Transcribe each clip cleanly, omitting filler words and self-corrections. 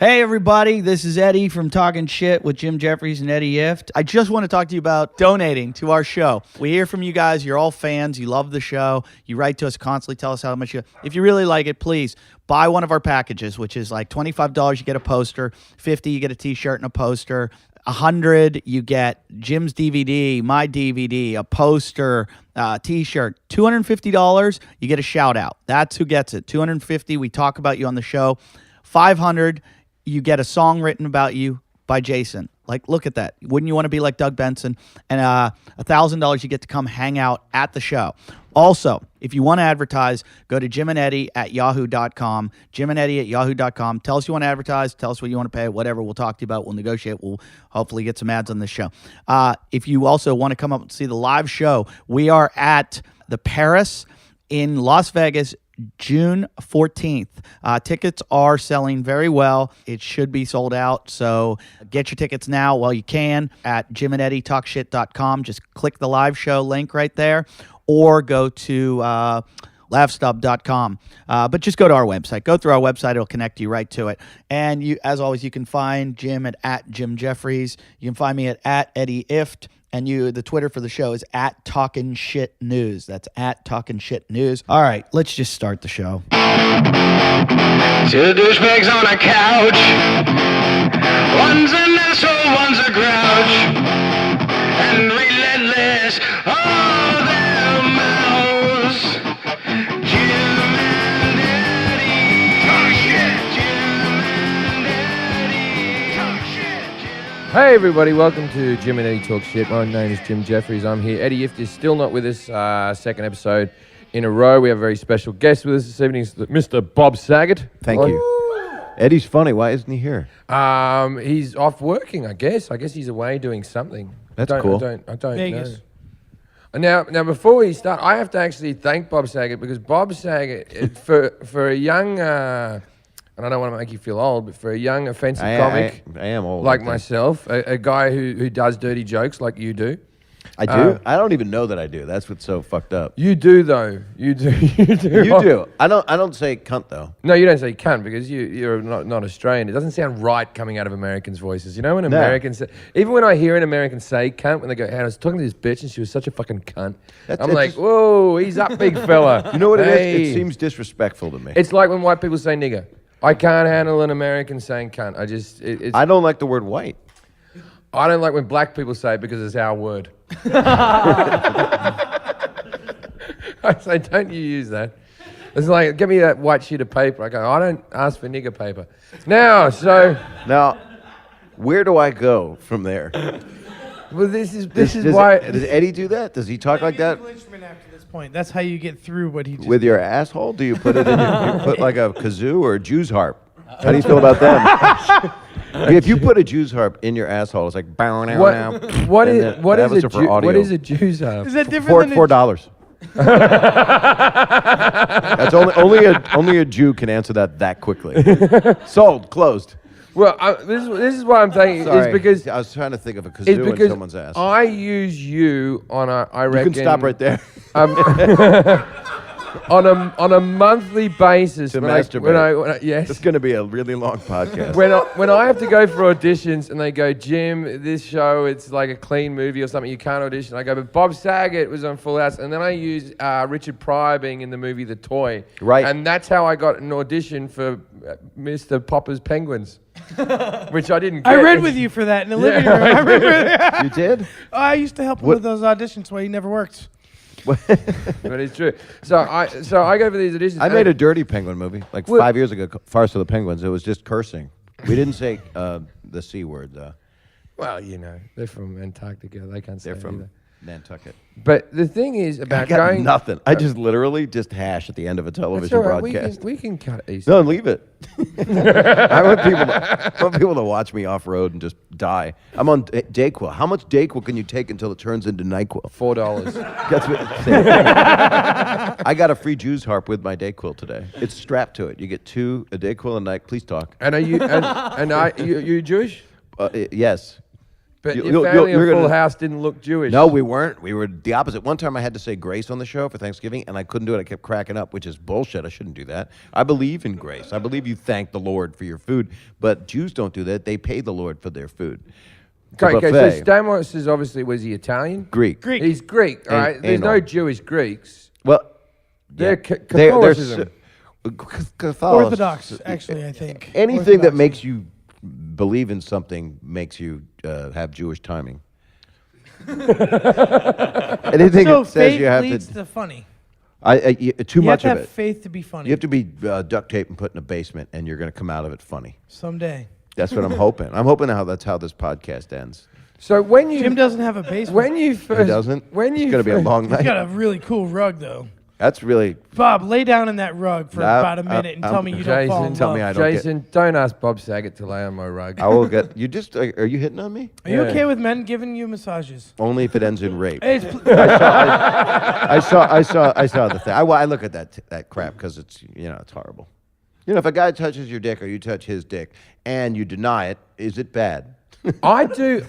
Hey everybody, this is Eddie from Talkin Shit with Jim Jeffries and Eddie Ift. I just want to talk to you about donating to our show. We hear from you guys. You're all fans. You love the show. You write to us constantly. Tell us how much you... If you really like it, please buy one of our packages, which is like $25, you get a poster. $50, you get a t-shirt and a poster. $100, you get Jim's DVD, my DVD, a poster, t-shirt. $250, you get a shout out. That's who gets it. $250, we talk about you on the show. $500, you get a song written about you by Jason. Like, look at that. Wouldn't you want to be like Doug Benson? And $1,000, you get to come hang out at the show. Also, if you want to advertise, go to jimandeddy@yahoo.com. jimandeddy@yahoo.com. Tell us you want to advertise. Tell us what you want to pay. Whatever, we'll talk to you about. We'll negotiate. We'll hopefully get some ads on this show. If you also want to come up and see the live show, we are at the Paris in Las Vegas, June 14th. Tickets are selling very well. It should be sold out, so get your tickets now while you can at jimandeddytalkshit.com. Just click the live show link right there, or go to laughstub.com. But just go to our website. Go through our website. It'll connect you right to it. And you, as always, you can find Jim at Jim Jeffries. You can find me at Eddie Ift. And the Twitter for the show is at Talkin Shit News. That's at Talkin Shit News. All right, let's just start the show. Two douchebags on a couch. One's an asshole, one's a grouch. And relentless, all their mouths. Jim and Eddie talk shit. Jim and Eddie talk shit. Hey everybody, welcome to Jim and Eddie Talk Shit. My name is Jim Jeffries. I'm here. Eddie Ift is still not with us. Second episode in a row. We have a very special guest with us this evening, Mr. Bob Saget. Thank you. Eddie's funny. Why isn't he here? He's off working, I guess. I guess he's away doing something. That's cool. I don't Vegas. know. Now, before we start, I have to actually thank Bob Saget, because Bob Saget, for a young... and I don't want to make you feel old, but for a young offensive comic, I am old, like myself, a guy who does dirty jokes like you do. I do. I don't even know that I do. That's what's so fucked up. You do though. You do. You do. You do. I don't say cunt though. No, you don't say cunt because you're not Australian. It doesn't sound right coming out of Americans' voices. You know when Americans say, even when I hear an American say cunt, when they go, "Hey, I was talking to this bitch and she was such a fucking cunt," I'm like, "Whoa, he's up, big fella." You know what it Hey. is? It seems disrespectful to me. It's like when white people say nigger. I can't handle an American saying cunt. I don't like the word white. I don't like when black people say it because it's our word. I say, don't you use that. It's like, give me that white sheet of paper. I go, I don't ask for nigger paper. Now, where do I go from there? well, this is why. Does Eddie do that? Does he talk like that? Instrument after this point. That's how you get through what he just With your asshole? Do you put it in you put like a kazoo or a Jew's harp? How do you feel about them? If you put a Jew's harp in your asshole, it's like bow now now. What is a Jew's harp? Is that different than $4? That's only a Jew can answer that quickly. Sold, closed. Well, this is why I'm saying Sorry, is because I was trying to think of a kazoo in someone's ass. I use you on I reckon. You can stop right there. On a monthly basis. To masturbate. When I yes. It's going to be a really long podcast. When I have to go for auditions and they go, Jim, this show, it's like a clean movie or something, you can't audition. I go, but Bob Saget was on Full House. And then I use Richard Pryor being in the movie The Toy. Right. And that's how I got an audition for Mr. Popper's Penguins, which I didn't get. I read with you for that in the living room. I remember. You did? I used to help him with those auditions where he never worked. But it's true. So I go for these auditions. I made a dirty penguin movie like 5 years ago, Farce of the Penguins. It was just cursing. We didn't say the C word, though. Well, you know, they're from Antarctica. They can't say They're from either. Nantucket. But the thing is about I got going... nothing. I just literally just hash at the end of a television broadcast. We can cut easy. No, leave it. I want people to watch me off road and just die. I'm on Dayquil. How much Dayquil can you take until it turns into NyQuil? $4. That's what. I got a free Jew's harp with my Dayquil today. It's strapped to it. You get a Dayquil and Please talk. And are you? and are you Jewish? Yes. But You- your you'll- family you're in Full gonna- House didn't look Jewish. No, we weren't. We were the opposite. One time I had to say grace on the show for Thanksgiving, and I couldn't do it. I kept cracking up, which is bullshit. I shouldn't do that. I believe in grace. I believe you thank the Lord for your food, but Jews don't do that. They pay the Lord for their food. It's a Okay, so buffet. Stamos is obviously, was he Italian? Greek. He's Greek, all right? There's anal. no Jewish Greeks. Well, They're yeah. Catholicism. Catholic. Orthodox, actually, I think. Anything that Orthodox. makes you believe in something makes you have Jewish timing. Anything So that says faith you have leads to. to funny. Too You much have of to have it. faith to be funny. You have to be duct taped and put in a basement, and you're going to come out of it funny. Someday. That's what I'm hoping. I'm hoping that's how this podcast ends. So when you Jim doesn't have a basement. when you first It doesn't. when you It's going to be a first- long He's night. got a really cool rug, though. That's really. Bob, lay down in that rug for Nah, about a minute and tell me you don't fall in Jason, tell love. me I don't get- Jason, don't ask Bob Saget to lay on my rug. I will get. You just. Are you hitting on me? Are you Yeah. okay with men giving you massages? Only if it ends in rape. Hey, I saw the thing. I look at that crap because it's it's horrible. If a guy touches your dick or you touch his dick and you deny it, is it bad? I do.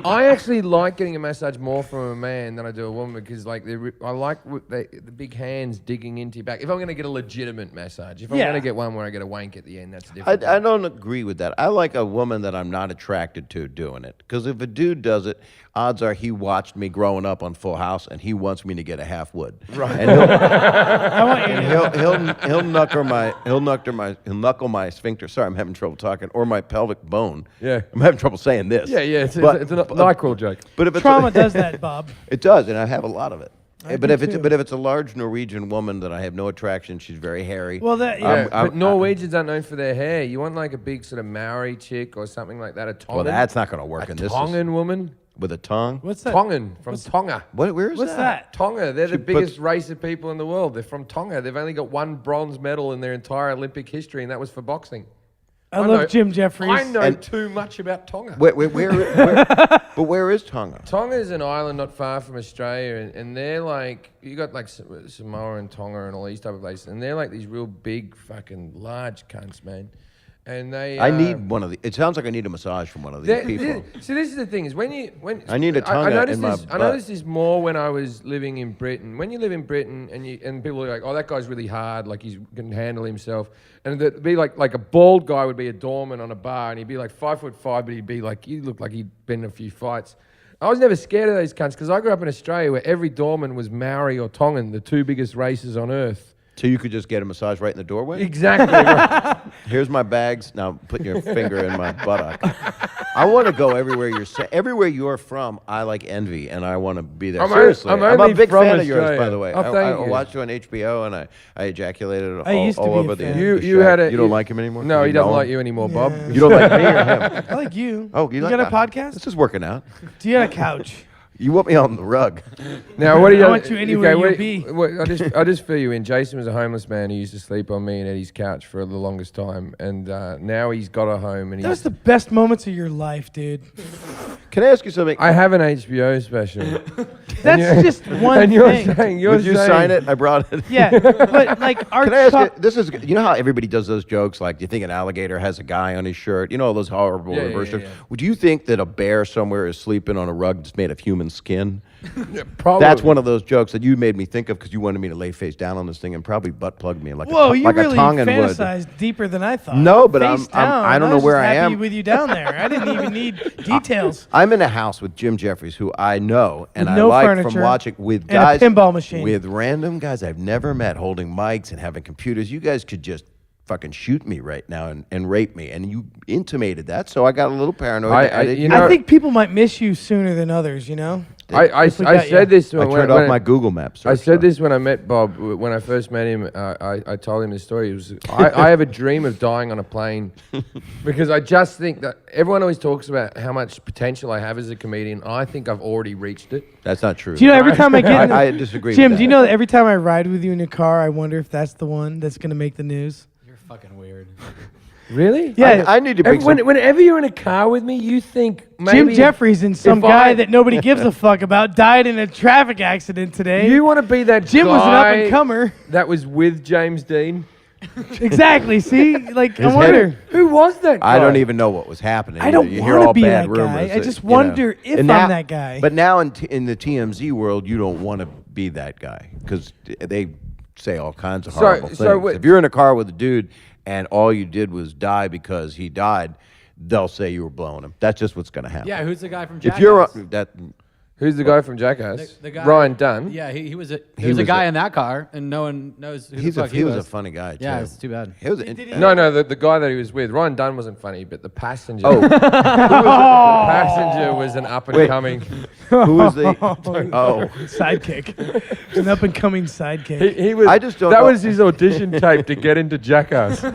I actually like getting a massage more from a man than I do a woman because, like, I like the big hands digging into your back. If I'm going to get a legitimate massage, if I'm Yeah. going to get one where I get a wank at the end, that's different. I don't agree with that. I like a woman that I'm not attracted to doing it. Because if a dude does it, odds are he watched me growing up on Full House and he wants me to get a half wood. Right. And I want you to. he'll knuckle my sphincter. Sorry, I'm having trouble talking. Or my pelvic bone. Yeah. I'm having trouble saying this. Yeah, it's a But NyQuil joke. if it's Trauma does that, Bob. It does, and I have a lot of it. I But do if it's too. a large Norwegian woman that I have no attraction, she's very hairy. Well, that Yeah, yeah. but Norwegians aren't known for their hair. You want like a big sort of Maori chick or something like that. A Tongan. Well, that's not going to work a in this. Tongan woman. With a tongue. What's that? Tongan from Tonga. Where is What's that? that? Tonga, they're the She biggest puts- race of people in the world. They're from Tonga. They've only got one bronze medal in their entire Olympic history, and that was for boxing. I love know- Jim Jeffries. I know And- too much about Tonga. Where, but where is Tonga? Tonga is an island not far from Australia, and they're like, you got like Samoa and Tonga and all these type of places, and they're like these real big, fucking large cunts, man. And they. I need one of the. It sounds like I need a massage from one of these people. So this is the thing: is when I need a tongue in my I butt. noticed this more when I was living in Britain. When you live in Britain and people are like, "Oh, that guy's really hard. Like he can handle himself," and it'd be like a bald guy would be a doorman on a bar, and he'd be like 5'5", but he'd be like, he looked like he'd been in a few fights. I was never scared of those cunts because I grew up in Australia where every doorman was Maori or Tongan, the two biggest races on earth. So you could just get a massage right in the doorway. Exactly. Right. Here's my bags. Now put your finger in my buttock. I want to go everywhere everywhere you're from. I like envy, and I want to be there. Seriously, I'm I'm a only big from fan of yours, by Australia. the way. Oh, thank I you. watched you on HBO, and I ejaculated I used to all be a over the. fan. You the you shack. had a. You don't like him anymore? No, he know doesn't him? like you anymore, Bob. Yeah. You don't like me or him? I like you. Oh, you like got a podcast? This is working out. Do you have a couch? You want me on the rug? Now, what do you? I want you anywhere what- you be. what- I just fill you in. Jason was a homeless man who used to sleep on me and Eddie's couch for the longest time, and now he's got a home. And That was he's. the best moments of your life, dude. Can I ask you something? I have an HBO special. That's just one and you're thing. saying you're Would you saying, sign it? I brought it. Yeah, but like our Can I ask top- you, this is, you know how everybody does those jokes, like, do you think an alligator has a guy on his shirt? You know, all those horrible Yeah, reverse yeah, jokes. yeah. Would you think that a bear somewhere is sleeping on a rug that's made of human skin? Probably. That's one of those jokes that you made me think of because you wanted me to lay face down on this thing and probably butt plug me like Whoa, a, you like really a Tongan would. fantasized deeper than I thought. No, but Face down. I don't know was where just I happy am. with you down there. I didn't even need details. I'm in a house with Jim Jeffries, who I know and With I no like furniture from watching with and a guys, pinball machine. with random guys I've never met, holding mics and having computers. You guys could just fucking shoot me right now and rape me, and you intimated that, so I got a little paranoid. you know- I think people might miss you sooner than others. You know. I If we got said you. this I when turned when off my Google Maps. I search, said though. this when I met Bob. When I first met him, I told him this story. It was I have a dream of dying on a plane because I just think that everyone always talks about how much potential I have as a comedian. I think I've already reached it. That's not true. Do you know every time I get in the, I disagree Jim, with do you that. know that every time I ride with you in a car, I wonder if that's the one that's going to make the news? You're fucking weird. Really? Yeah. I need to bring some. Whenever you're in a car with me, you think maybe Jim Jeffries and some if guy I- that nobody gives a fuck about died in a traffic accident today. You want to be that Jim was an guy up and comer. that was with James Dean. Exactly. See, like I His wonder. head- Who was that guy? I don't even know what was happening. I don't You hear want all to be bad that rumors guy. I that, just you know. wonder if And I'm that guy. But now in the TMZ world, you don't want to be that guy because they say all kinds of horrible things. If you're in a car with a dude and all you did was die because he died, they'll say you were blowing him. That's just what's going to happen. Yeah, who's the guy from Jackass? If you're that. Who's the guy from Jackass? The guy, Ryan Dunn. Yeah, he was a He there's a was guy a- in that car, and no one knows who the fuck He was a funny guy, too. Yeah, it's too bad. He was No, the guy that he was with. Ryan Dunn wasn't funny, but the passenger. Oh. the passenger was an up and coming. Who was the. Sidekick. An up and coming sidekick. He was. I just don't That know- was his audition tape to get into Jackass. His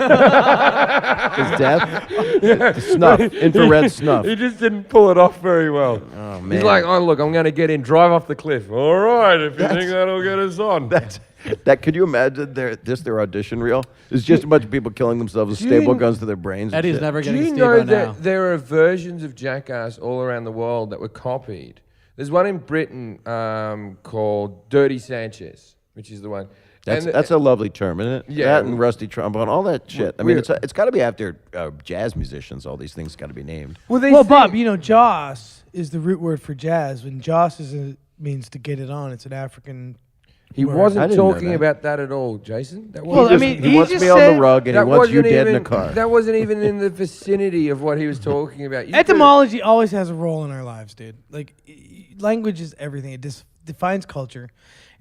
death? The snuff. Infrared snuff. He just didn't pull it off very well. Oh, man. He's like, oh look, I'm going to get in, drive off the cliff. All right, if you think that'll get us on. Could you imagine their audition reel? It's just a bunch of people killing themselves with staple guns to their brains. and Eddie's shit. never Do getting you Steve know now. that there are versions of Jackass all around the world that were copied? There's one in Britain called Dirty Sanchez, which is the one. That's a lovely term, isn't it? Yeah. That and rusty trombone, all that shit. I mean, We're- it's got to be after jazz musicians. All these things got to be named. Well, Bob, you know, Joss is the root word for jazz. When Joss means to get it on, it's an African. He word. I wasn't didn't know talking that. about that at all, Jason. That Well, wasn't- I mean, He he wants just me on said- the rug, and he that wants you wasn't dead in even- a car. That wasn't even in the vicinity of what he was talking about. You could've- Etymology always has a role in our lives, dude. Like, language is everything. It defines culture.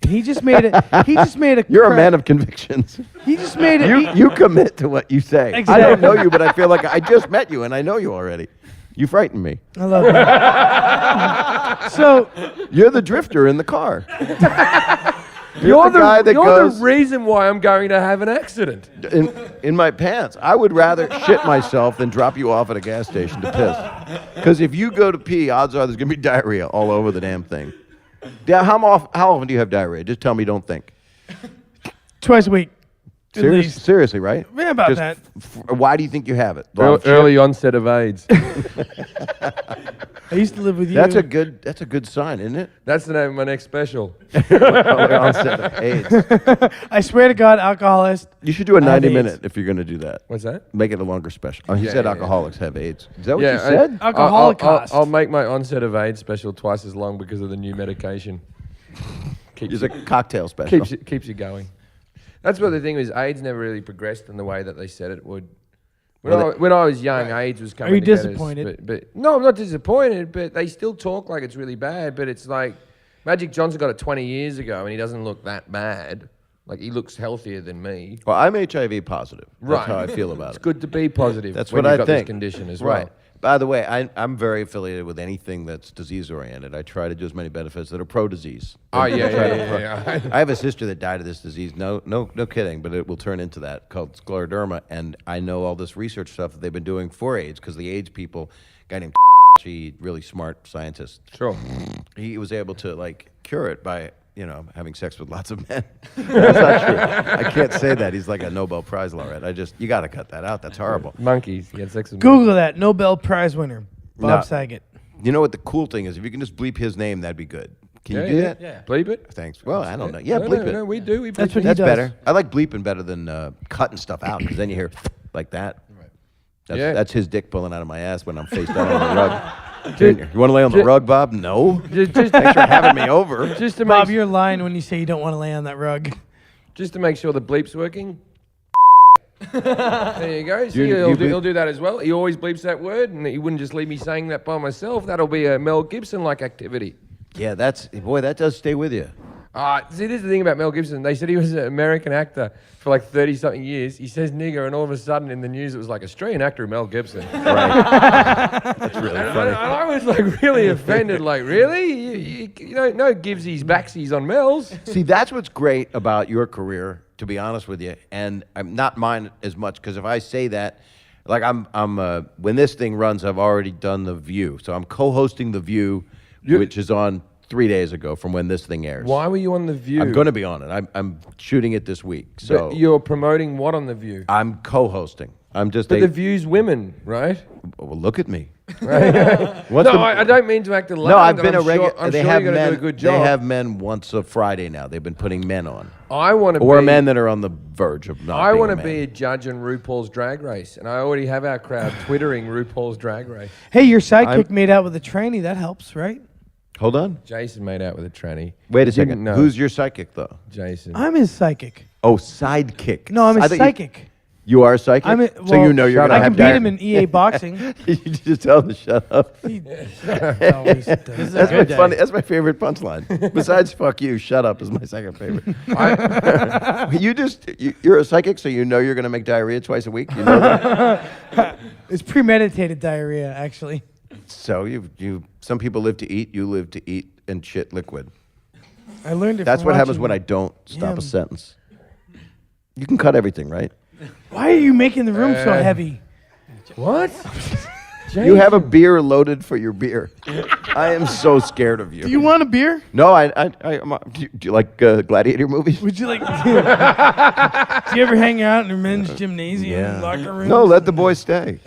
And he just made it. He just made a. You're a man of convictions. He just made it. You commit to what you say. I Exactly. don't know you, but I feel like I just met you, and I know you already. You frighten me. I love that. So You're the drifter in the car. You're the guy that you're goes the reason why I'm going to have an accident. in my pants. I would rather shit myself than drop you off at a gas station to piss. Because if you go to pee, odds are there's going to be diarrhea all over the damn thing. Yeah, how often do you have diarrhea? Just tell me, don't think. twice a week. At least. Seriously, right? Yeah, about Just that. Why do you think you have it? Lot of shit? Early onset of AIDS. I used to live with you. That's a good sign, isn't it? That's the name of my next special. Early onset of AIDS. I swear to God, alcoholist. You should do a I have 90 AIDS. minute if you're going to do that. What's that? Make it a longer special. Oh, he Yeah, said yeah, alcoholics have AIDS. Is that what Yeah, you said? Alcoholic cost. I'll make my onset of AIDS special twice as long because of the new medication. It's a cocktail special. Keeps you going. That's what the thing was. AIDS never really progressed in the way that they said it would. When I was young, AIDS was coming. Are you to get us, disappointed? But no, I'm not disappointed. But they still talk like it's really bad. But it's like Magic Johnson got it 20 years ago, and he doesn't look that bad. Like he looks healthier than me. Well, I'm HIV positive. That's Right. how I feel about It's it. good to be positive. That's when what you've I got think. This condition as Right. well. By the way, I'm very affiliated with anything that's disease oriented. I try to do as many benefits that are pro disease. Oh yeah. I have a sister that died of this disease. No kidding, but it will turn into that, called scleroderma. And I know all this research stuff that they've been doing for AIDS, because the AIDS people, a guy named he really smart scientist. Sure. He was able to like cure it by having sex with lots of men. That's not true. I can't say that. He's like a Nobel Prize laureate. You got to cut that out. That's horrible. Monkeys. He had sex with Google that. Nobel Prize winner, Bob No. Saget. You know what the cool thing is? If you can just bleep his name, that'd be good. Can you do that? Yeah. Bleep it. Thanks. Well, I don't know. Yeah, No, bleep no, it. No, we do. We bleep That's what it. he That's does. better. I like bleeping better than cutting stuff out, because then you hear like that. Yeah. That's his dick pulling out of my ass when I'm face down on the rug. Junior, you want to lay on the rug, Bob? No. Just Thanks for having me over. Just to Bob, make you're lying when you say you don't want to lay on that rug. just to make sure the bleep's working. There you go. See, You bleep- he'll do that as well. He always bleeps that word, and he wouldn't just leave me saying that by myself. That'll be a Mel Gibson-like activity. Yeah, that does stay with you. See, this is the thing about Mel Gibson. They said he was an American actor for like 30-something years. He says nigger, and all of a sudden in the news it was like Australian actor Mel Gibson. That's really And funny. I was like really offended. Like, really? You don't know givesies, backsies on Mel's. See, that's what's great about your career, to be honest with you, and I'm not mine as much, because if I say that, like I'm when this thing runs, I've already done The View, so I'm co-hosting The View, which is on 3 days ago from when this thing airs. Why were you on The View? I'm going to be on it. I'm shooting it this week, so But you're promoting what on The View? I'm co-hosting. I'm just But The View's women, right? well, look at me. Right? Once No, the- I don't mean to act alarmed. No, I've been I'm a regular. Sure, I'm they sure have you're going to men. do a good job. They have men once a Friday now. They've been putting men on, I want to or be, men that are on the verge of not. I want want to be a judge on RuPaul's Drag Race, and I already have our crowd twittering RuPaul's Drag Race. Hey, your sidekick made out with a tranny. That helps, right? Hold on. Jason made out with a tranny. Wait a Didn't second. know. Who's your psychic though? Jason? I'm his psychic. Oh, sidekick. No, I'm I his thought you- psychic. You are a psychic. So you know you're shut gonna I up. can have beat diarrhea. him in EA boxing. You just tell him to shut up. He always does. This is a That's my good day. funny. That's my favorite punchline. Besides "fuck you," "shut up" is my second favorite. You're a psychic, so you know you're gonna make diarrhea twice a week. You know that. It's premeditated diarrhea, actually. So some people live to eat. You live to eat and shit liquid. I learned it. That's from what happens watching when I don't stop him. a sentence. You can cut everything, right? Why are you making the room so heavy? What? You have a beer loaded for your beer. I am so scared of you. Do you want a beer? No, do you like gladiator movies? Would you like? do you ever hang out in a men's gymnasium locker room? No, let the boys stay.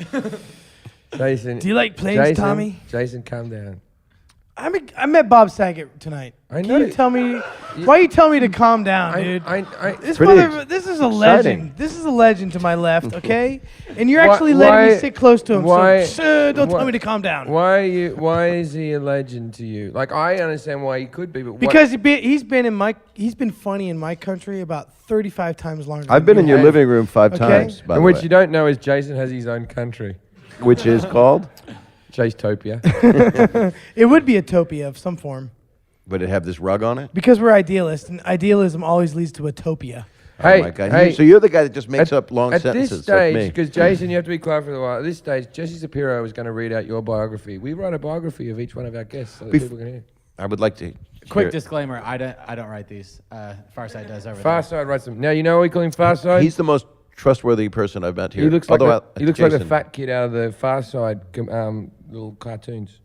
Jason. Do you like planes, Jason, Tommy? Jason, calm down. I met Bob Saget tonight. I Can know. you tell me? Why you tell me to calm down, dude? This this is a legend. This is a legend to my left, okay? And you're actually letting me sit close to him. So don't tell me to calm down. Why is he a legend to you? Like, I understand why he could be, but Because he's been funny in my country about 35 times longer. I've than been in you your have. living room 5 Okay. times, by and the which way. you don't know is Jason has his own country, Which is called? Chase-topia. It would be a topia of some form. Would it have this rug on it? Because we're idealists, and idealism always leads to utopia. Hey, Oh my God. hey, So you're the guy that just makes up long at sentences this stage, like me. because Jason, you have to be quiet for a while. At this stage, Jesse Shapiro is going to read out your biography. We write a biography of each one of our guests so that people can hear. I would like to. Quick hear- disclaimer: I don't write these. Farside does over Farside writes them. Now you know why we call him Farside. He's the most trustworthy person I've met here. He looks like Although he looks like the Jason- fat kid out of the Farside little cartoons.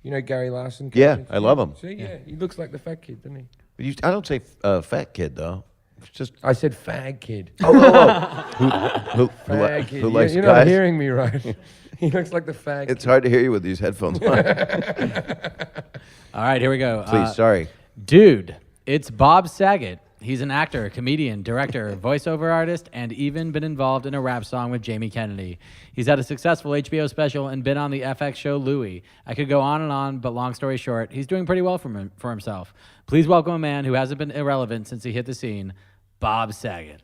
You know Gary Larson? Yeah, cartoons? I love him. See, yeah, he looks like the fat kid, doesn't he? I don't say fat kid though. It's just I said fag kid. who Fag kid. likes You're guys. not hearing me right. He looks like the fag. It's hard to hear you with these headphones on. All right, here we go. Please, sorry. Dude, it's Bob Saget. He's an actor, comedian, director, voiceover artist, and even been involved in a rap song with Jamie Kennedy. He's had a successful HBO special and been on the FX show Louie. I could go on, but long story short, he's doing pretty well for himself. Please welcome a man who hasn't been irrelevant since he hit the scene, Bob Saget.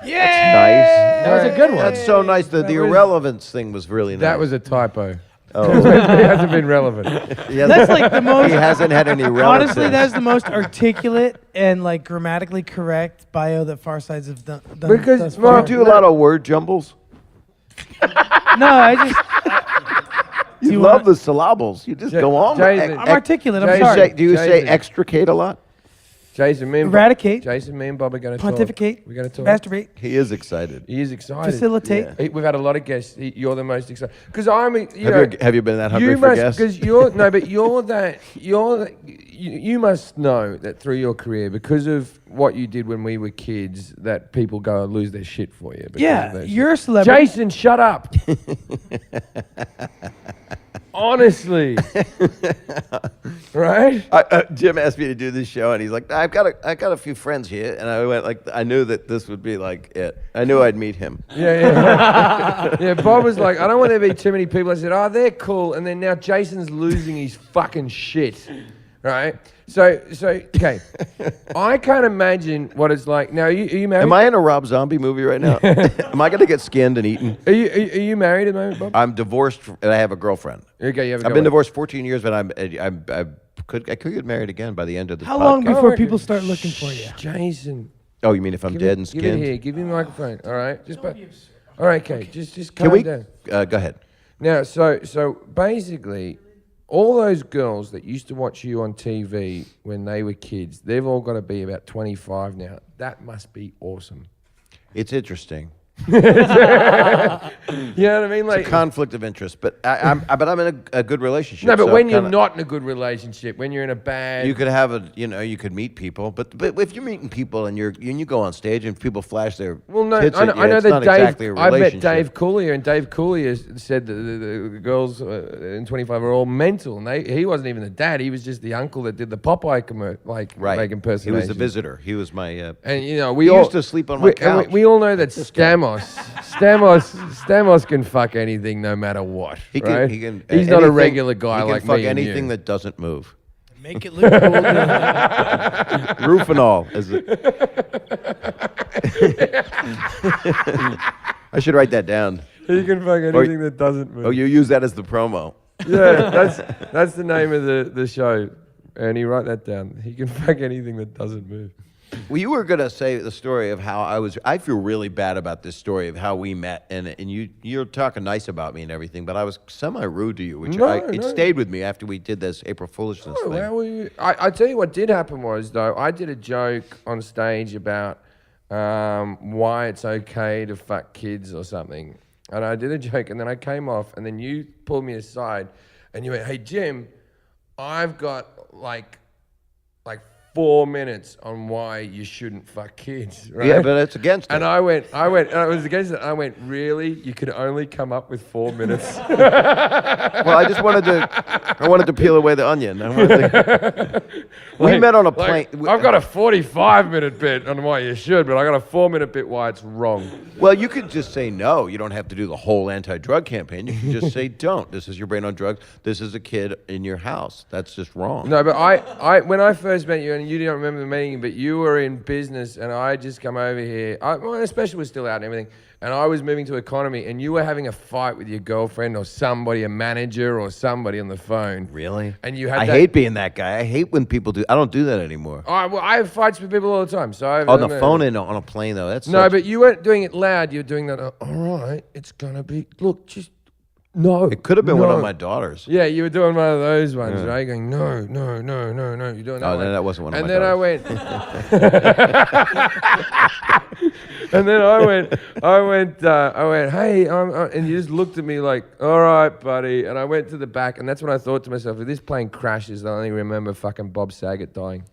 Nice. That was a good one. That's so nice. The irrelevance thing was really nice. That was a typo. Oh. It hasn't been relevant. That's like the most. He hasn't had any relevance. Honestly, that's the most articulate and like grammatically correct bio that Farsides have done. Because, thus Do far. you do a lot of word jumbles? No, I just. You love the syllables. You just go on. Jason, I'm articulate. I'm Jason, sorry. Do you say Jason. extricate a lot? Jason, me and Eradicate. Jason, me and Bob are going to Pontificate. talk. We're going to talk. Masturbate. He is excited. He is excited. Facilitate. We've had a lot of guests. You're the most excited because I'm. Have you been that hungry you for must guests? because you must know that through your career because of what you did when we were kids that people go and lose their shit for you. because of Yeah, that you're a shit. celebrity. Jason, shut up. Honestly, right? Jim asked me to do this show, and he's like, I got a few friends here, and I went like, I knew that this would be like it. I knew I'd meet him. Yeah. Yeah, Bob was like, I don't want there to be too many people. I said, oh, they're cool. And then now Jason's losing his fucking shit, right? So okay. I can't imagine what it's like. Now, are you married? Am I in a Rob Zombie movie right now? Am I going to get skinned and eaten? Are you married at the moment, Bob? I'm divorced, and I have a girlfriend. Okay, you have a I've been girlfriend. divorced 14 years, but I could get married again by the end of this How long podcast. before people start looking for you? Jason. Oh, you mean if I'm dead and Give it skinned? here. Give me the microphone. All right. All right. Okay. Just Can calm we? down. Go ahead. Now, so basically, all those girls that used to watch you on TV when they were kids, they've all got to be about 25 now. That must be awesome. It's interesting. You know what I mean? Like It's a conflict of interest, but I'm in a good relationship. no, but so when you're kinda- not in a good relationship, when you're in a bad, you could have you could meet people, but if you're meeting people and you go on stage and people flash their well, no, tits I know, at you, I know it's that not Dave. exactly a I met relationship. Dave Coulier, and Dave Coulier said that the girls in 25 are all mental, and he wasn't even the dad. He was just the uncle that did the Popeye like impersonation. He was the visitor. He was my. And you know, he used to sleep on my couch. We all know that Stamos can fuck anything, no matter what. He right? can. He's not a anything- regular guy he can like fuck me and anything you. that doesn't move. Make it look cool. Roof and all. I should write that down. He can fuck anything that doesn't move. Oh, you use that as the promo. Yeah, that's the name of the show. Ernie, write that down. He can fuck anything that doesn't move. Well, you were gonna say the story of how I feel really bad about this story of how we met, and you're talking nice about me and everything, but I was semi-rude to you, which it stayed with me after we did this April Foolishness thing. Well, I tell you what did happen was, though, I did a joke on stage about why it's okay to fuck kids or something. And I did a joke, and then I came off, and then you pulled me aside, and you went, "Hey, Jim, I've got like 4 minutes on why you shouldn't fuck kids." Right? Yeah, but it's against it. And I went, and I was against it. I went, "Really? You could only come up with 4 minutes?" Well, I wanted to peel away the onion. We met on a plane. I've got a 45-minute bit on why you should, but I got a 4-minute bit why it's wrong. Well, you could just say no. You don't have to do the whole anti-drug campaign. You can just say don't. This is your brain on drugs. This is a kid in your house. That's just wrong. No, but I when I first met you, and you don't remember the meeting, but you were in business, and I just come over here. My special was still out and everything, and I was moving to economy, and you were having a fight with your girlfriend or somebody, a manager or somebody on the phone. Really? And you had I hate being that guy. I hate when people do. I don't do that anymore. I have fights with people all the time. So On the phone and on a plane, though. That's no, but you weren't doing it loud. You were doing that. All right, it's gonna be. Look, just no. It could have been one of my daughters. Yeah, you were doing one of those ones, right? Going no. You're doing that. Oh, one. no, that wasn't one of and my then daughters. And then I went, hey, and you just looked at me like, all right, buddy. And I went to the back, and that's when I thought to myself, if this plane crashes, I only remember fucking Bob Saget dying.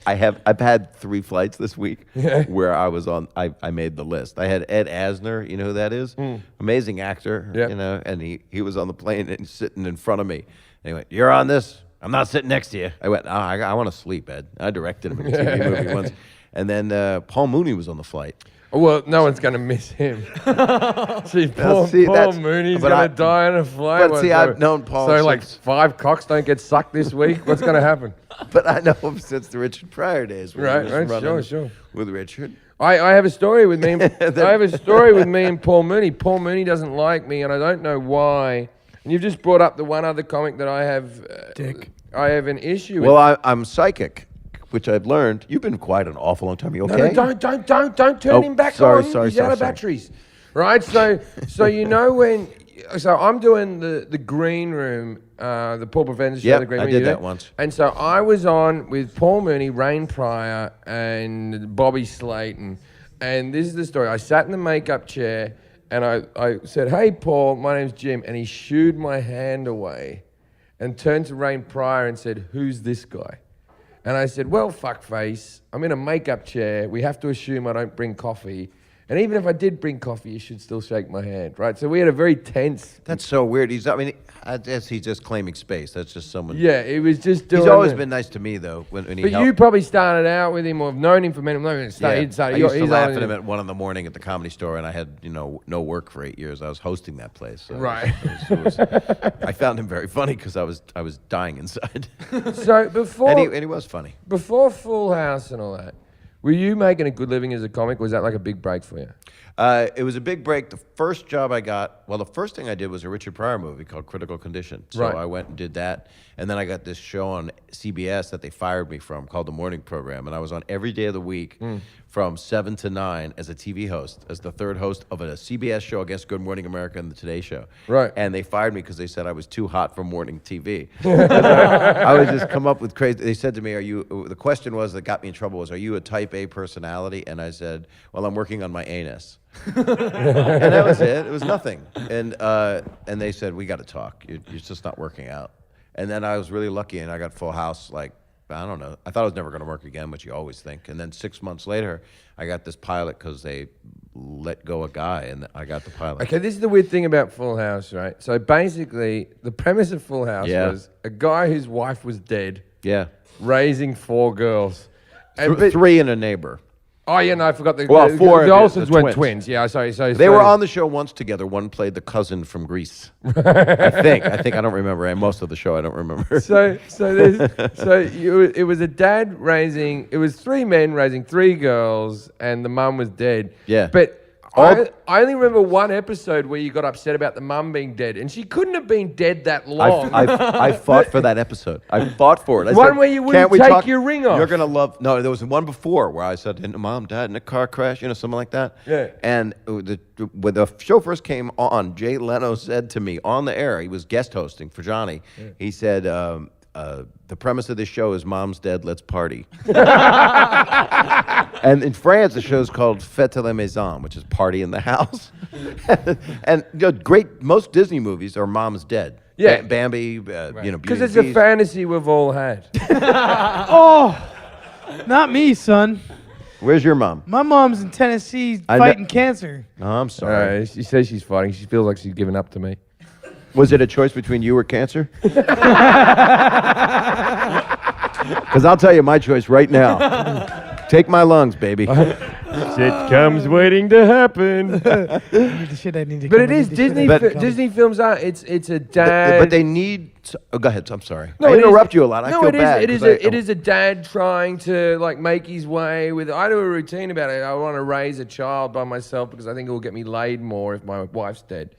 I've had 3 flights this week where I was on. I made the list. I had Ed Asner. You know who that is? Amazing actor. Yep. You know, and he was on the plane and sitting in front of me. And he went, "You're on this. I'm not sitting next to you." I went, I want to sleep, Ed. I directed him in a TV movie once. And then Paul Mooney was on the flight. Well, no one's going to miss him. Paul Mooney's going to die on a flight. But see, I've known Paul So, since, like, 5 cocks don't get sucked this week? What's going to happen? But I know him since the Richard Pryor days. When he was running Sure. With Richard. I have a story with me. And Paul Mooney. Paul Mooney doesn't like me, and I don't know why. And you've just brought up the one other comic that I have. Dick. I have an issue Well, with. I'm psychic, which I've learned. You've been quiet an awful long time. You okay? No, don't turn him back on. He's out of batteries. Right? So you know when. So I'm doing the green room, the Paul Provenza show. Yep, The green I room. did that once. And so I was on with Paul Mooney, Rain Pryor, and Bobby Slayton. And this is the story. I sat in the makeup chair, and I said, "Hey, Paul, my name's Jim." And he shooed my hand away and turned to Rain Pryor and said, "Who's this guy?" And I said, "Well, fuckface, I'm in a makeup chair. We have to assume I don't bring coffee. And even if I did bring coffee, you should still shake my hand," right? So we had a very tense... That's so weird. I guess he's just claiming space. That's just someone. Yeah, it was just doing... He's always been nice to me, though. When he But helped. you probably started out with him or have known him for many months. Yeah. I used to laugh at him him at 1 a.m. at the Comedy Store, and I had no work for 8 years. I was hosting that place. So Right. I found him very funny because I was dying inside. So before... and he was funny. Before Full House and all that, were you making a good living as a comic? Was that like a big break for you? It was a big break. The first job I got, the first thing I did was a Richard Pryor movie called Critical Condition. So Right. I went and did that. And then I got this show on CBS that they fired me from called The Morning Program. And I was on every day of the week from 7 to 9 as a TV host, as the third host of a CBS show against Good Morning America and The Today Show. Right. And they fired me because they said I was too hot for morning TV. I would just come up with crazy. They said to me, the question was that got me in trouble was, are you a type type A personality, and I said, well, I'm working on my anus. And that was it. It was nothing. And they said, we got to talk. You're just not working out. And then I was really lucky, and I got Full House, like, I don't know. I thought I was never going to work again, which you always think. And then 6 months later, I got this pilot because they let go a guy, and I got the pilot. Okay, this is the weird thing about Full House, right? So basically, the premise of Full House was a guy whose wife was dead. Yeah. Raising 4 girls. And 3 and a neighbor. Oh, yeah, no, I forgot. 4. The Olsons weren't twins. Yeah, sorry. They were on the show once together. One played the cousin from Greece. I think. I don't remember. And most of the show, I don't remember. It was a dad raising. It was 3 men raising 3 girls, and the mum was dead. Yeah. But I only remember one episode where you got upset about the mum being dead, and she couldn't have been dead that long. I fought for that episode. I fought for it. I one said, where you wouldn't take your ring off. You're going to love... No, there was one before where I said, Mom, Dad, in a car crash, something like that. Yeah. And when the show first came on, Jay Leno said to me on the air, he was guest hosting for Johnny, he said... the premise of this show is Mom's dead, let's party. And in France, the show's called Fête à la Maison, which is party in the house. And great, most Disney movies are Mom's dead. Yeah. Bambi, Beauty because it's and the a Beast. fantasy we've all had. Oh, not me, son. Where's your mom? My mom's in Tennessee fighting cancer. Oh, I'm sorry. She says she's fighting. She feels like she's given up to me. Was it a choice between you or cancer? Because I'll tell you my choice right now. Take my lungs, baby. Sitcom's waiting to happen. The shit I need to But it is Disney. Disney films are. It's a dad. But they need. Go ahead. I'm sorry. No, I interrupt you a lot. I feel bad. It is a dad trying to make his way with. I do a routine about it. I want to raise a child by myself because I think it will get me laid more if my wife's dead.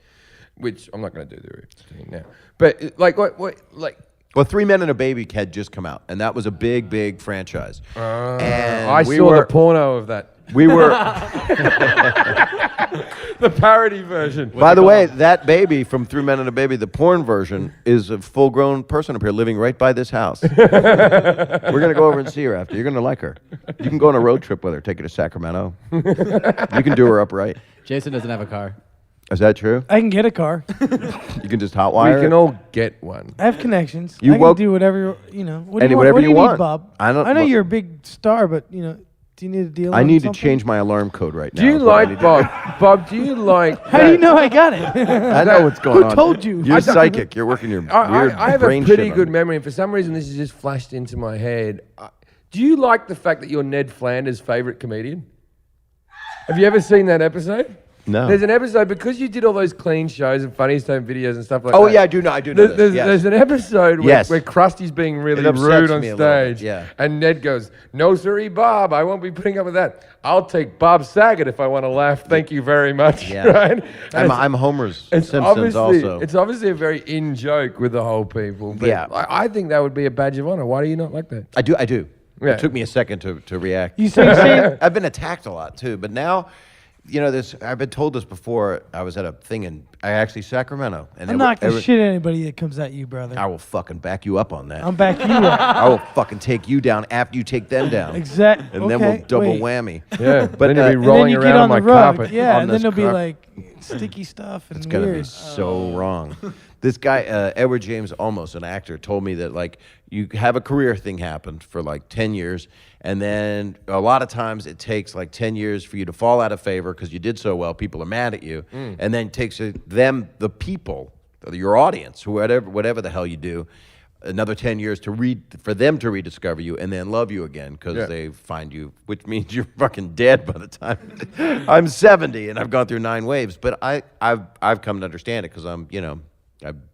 Which I'm not going to do the routine now. But Well, 3 Men and a Baby had just come out, and that was a big, big franchise. And I saw the porno of that. We were. The parody version. By the way, that baby from 3 Men and a Baby, the porn version, is a full-grown person up here living right by this house. We're going to go over and see her after. You're going to like her. You can go on a road trip with her, take her to Sacramento. You can do her upright. Jason doesn't have a car. Is that true? I can get a car. You can just hotwire We can it? all get one. I have connections. You I can do whatever, What do you whatever want? you What do want. need, Bob? I don't- know you're a big star, but, do you need a deal I on need to something? change my alarm code right now. Do you is what I need like to Bob? Bob, do you like? How do you know I got it? I know what's going on. Who told you? You're psychic. You're working your weird I have a brain pretty shit on good me. memory, and for some reason this has just flashed into my head. Do you like the fact that you're Ned Flanders' favorite comedian? Have you ever seen that episode? No. There's an episode, because you did all those clean shows and funny stone videos and stuff like that. Oh, yeah, I do know. I do know this. Yes. There's an episode where Krusty's being really It upsets rude on me a little bit, stage. yeah. And Ned goes, "No, sirree, Bob, I won't be putting up with that. I'll take Bob Saget if I want to laugh. Thank you very much." Yeah. Right? I'm Homer's Simpsons also. It's obviously a very in joke with the whole people. But Yeah. I think that would be a badge of honor. Why do you not like that? I do. Yeah. It took me a second to react. You say I've been attacked a lot too, but now, I've been told this before. I was at a thing in Sacramento, and I'm not going to shit at anybody that comes at you, brother. I will fucking back you up on that. I'm back you up. I will fucking take you down after you take them down. Exactly. And then we'll double whammy. Yeah, But then you'll be And then rolling you get around on on my the rug. carpet. Yeah, On and then this there'll be carpet. like sticky stuff and It's gonna be weird. so wrong. This guy, Edward James Olmos, an actor, told me that you have a career thing happen for 10 years, and then a lot of times it takes 10 years for you to fall out of favor because you did so well. People are mad at you, and then it takes the people, your audience, whatever the hell you do, another 10 years for them to rediscover you and then love you again because they find you, which means you're fucking dead by the time I'm 70 and I've gone through 9 waves. But I've come to understand it because I've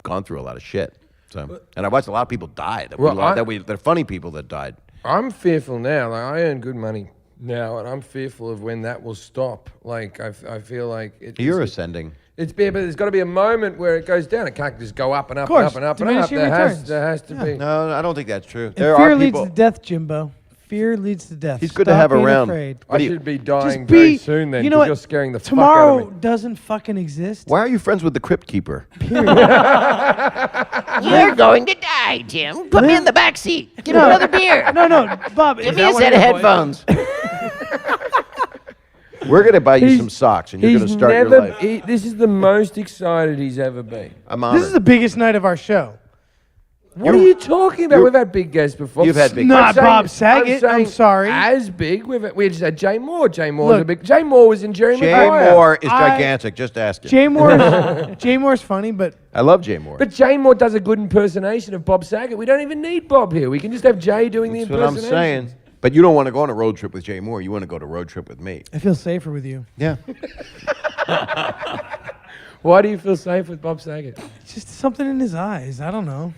gone through a lot of shit. So, and I watched a lot of people die they're funny people that died. I'm fearful now. I earn good money now, and I'm fearful of when that will stop. I feel like You're ascending. But there's got to be a moment where it goes down. It can't just go up and up Of course, and up and up and up. diminishing There has to be. No, I don't think that's true. And There fear are leads people. to death, Jimbo. Fear leads to death. He's good to Stop have being around. Afraid. I should be dying Just very soon then, You know because what? you're scaring the Tomorrow fuck out of me. doesn't fucking exist. Why are you friends with the Crypt Keeper? You're going to die, Jim. Put me in the back seat. Give me another beer. No, Bob. Give me a set of headphones. We're going to buy you some socks, and you're going to start your life. This is the most excited he's ever been. I'm honored. This is the biggest night of our show. What are you talking about? We've had big guests before. You've had big Not guests. Bob Saget. I'm sorry. As big. We just had Jay Moore. Jay Moore was in Jerry Jay Maguire. Moore is gigantic. Just ask him. Jay Moore's funny, but I love Jay Moore. But Jay Moore does a good impersonation of Bob Saget. We don't even need Bob here. We can just have Jay doing the That's what I'm impersonation. saying. But you don't want to go on a road trip with Jay Moore. You want to go to a road trip with me. I feel safer with you. Yeah. Why do you feel safe with Bob Saget? It's just something in his eyes. I don't know.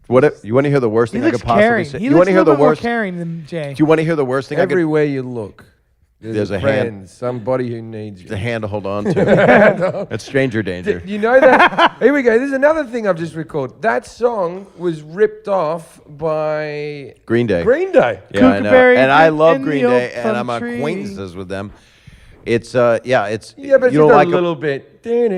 You want to hear the worst He thing I looks could possibly caring. say? He You looks want a to hear little the bit more worst? caring than Jay. Do you want to hear the worst thing Everywhere you look, There's a friend, hand. somebody who needs you. The hand to hold on to. That's stranger danger. You know that? Here we go. This is another thing I've just recalled. That song was ripped off by Green Day. Green Day. Yeah, I know. Kookaberry And I in love the Green old Day, and plum I'm tree. acquaintances with them. It's Yeah, but you it's don't just like a little bit. I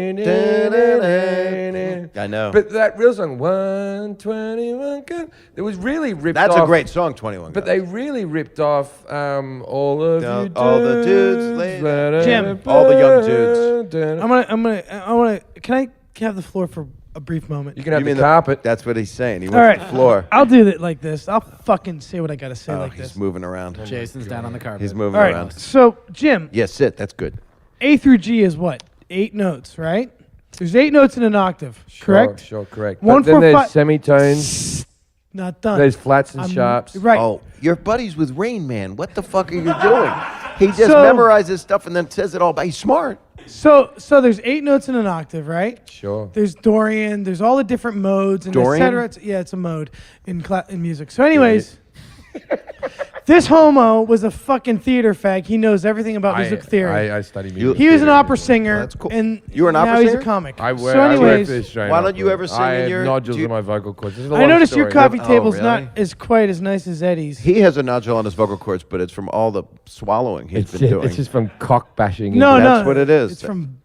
know. But that real song, 121 Gun, it was really ripped That's off. a great song, 21 But Guns. they really ripped off all of you all the dudes later. Jim. All the young dudes. I want to. Can I have the floor for a brief moment? You can have You the mean carpet. That's what he's saying. He All wants right. the floor. I'll do it like this. I'll fucking say what I gotta say like He's this. moving around. Jason's down on the carpet. He's moving All right. around. So Jim, Yeah, sit. That's good. A through G is what? 8 notes, right? There's 8 notes in an octave, correct? Sure, correct. One, But then four, there's five- semitones, Not done. there's flats and I'm- sharps. Right. Oh, you're buddies with Rain Man. What the fuck are you doing? He just So- memorizes stuff and then says it all. But he's smart. So there's 8 notes in an octave, right? Sure. There's Dorian. There's all the different modes and Dorian? et cetera. It's a mode in music. So, anyways, this homo was a fucking theater fag. He knows everything about music theory. I study music. He was an theory. opera singer. that's cool. And You were an opera now he's singer? a comic. I work, so, I work anyways, for the Australian Why don't you Opera. ever sing I in have your- nodules do you- in my vocal cords. This is a I long noticed your story. coffee table's really? not as quite as nice as Eddie's. He has a nodule on his vocal cords, but it's from all the swallowing he's been doing. It's just from cock bashing. No, That's no, what it is. It's from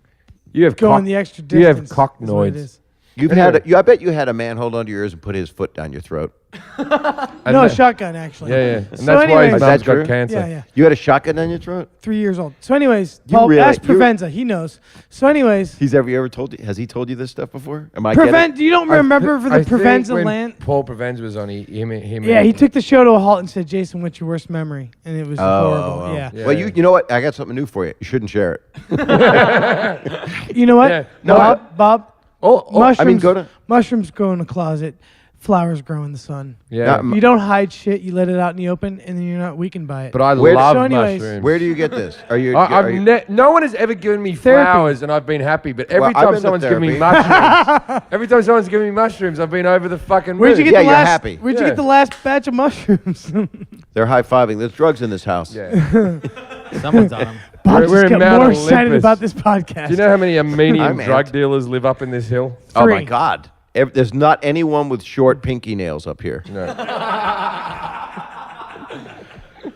You have going cock, the extra You distance. have is what it cocknoids. is. You've Anyway. I bet you had a man hold onto your ears and put his foot down your throat. And No, a that- shotgun, actually. Yeah, yeah. And So that's why anyways- his Is that mum's got true? cancer. Yeah, yeah. You had a shotgun down your throat? 3 years old. So, anyways, You Paul, really- ask you- Provenza. He knows. So, anyways, He's ever told you? Has he told you this stuff before? Am I Prevent. You don't remember for the I think Provenza when land? Paul Provenza was on, him. Yeah, he took the show to a halt and said, "Jason, what's your worst memory?" And it was horrible. Oh. Yeah. Yeah. Well, you know what? I got something new for you. You shouldn't share it. You know what? Yeah. No, Bob. I mean, go to. Mushrooms grow in a closet. Flowers grow in the sun. Yeah. Not- You don't hide shit. You let it out in the open, and then you're not weakened by it. But I Where- love So anyways- mushrooms. Where do you get this? Are you? No one has ever given me Therapy. flowers, and I've been happy. But every Well, I've time been to someone's given me therapy. mushrooms, every time someone's given me mushrooms, I've been over the fucking moon. Where'd you get Yeah, the you're last? happy. Where'd you Yeah. get the last batch of mushrooms? They're high fiving. There's drugs in this house. Yeah. Someone's on him. Bob We're just in got Mount more excited Olympus. about this podcast. Do you know how many Armenian I'm drug amped. dealers live up in this hill? Oh my 3. God! There's not anyone with short pinky nails up here. No.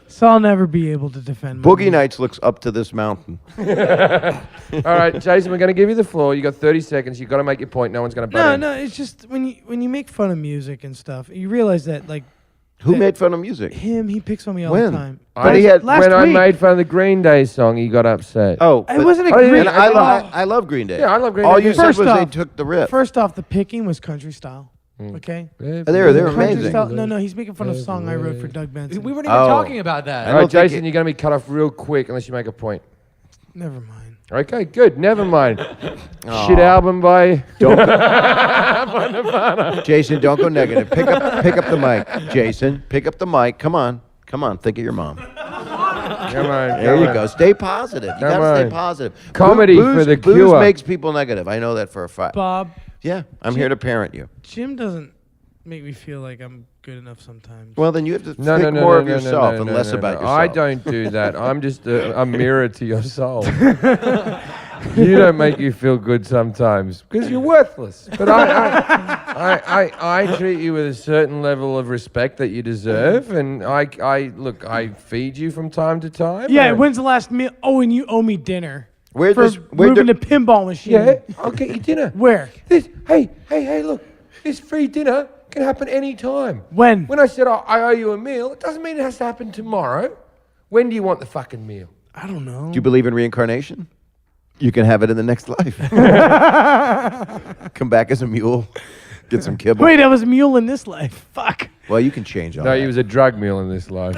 So I'll never be able to defend. my Boogie music. Nights looks up to this mountain. All right, Jason, we're going to give you the floor. You got 30 seconds. You've got to make your point. No one's going to butt No, in. no. It's just when you make fun of music and stuff, you realize that like Who made fun of music? him, he picks on me all When? the time. But he had- last when I week. made fun of the Green Day song, he got upset. Oh, It wasn't a Oh, yeah, Green. And I love Green Day. Yeah, I love Green All Day you too. said First was they off- took the riff. First off, the picking was country style. Okay. Yeah, They're Country amazing. style. No, he's making fun of a song I wrote for Doug Benson. We weren't even Oh. talking about that. I All right, don't think Jason, it- you're going to be cut off real quick unless you make a point. Never mind. Okay, good. Never mind. Shit album by... Jason, don't go negative. Pick up the mic. Jason, pick up the mic. Come on. Think of your mom. Come on. There you go. Stay positive. You Come gotta stay on. positive. Comedy Booze- for the booze cure. makes people negative. I know that for a fact. Bob, Yeah, I'm here to parent you. Jim doesn't make me feel like I'm good enough sometimes. Well, then you have to No, think no, more no, of no, yourself no, and no, less no, about no. yourself. I don't do that. I'm just a mirror to your soul. You don't make you feel good sometimes because you're worthless. But I treat you with a certain level of respect that you deserve, and I feed you from time to time. yeah, and- when's the last meal? Oh, and you owe me dinner. Where for does- where moving do- the pinball machine. Yeah, I'll get you dinner. Where? Hey, look, this free dinner can happen any time. When? When I said I owe you a meal, it doesn't mean it has to happen tomorrow. When do you want the fucking meal? I don't know. Do you believe in reincarnation? You can have it in the next life. Come back as a mule. Get some kibble. Wait, I was a mule in this life. Fuck. Well, you can change all No, that. he was a drug mule in this life.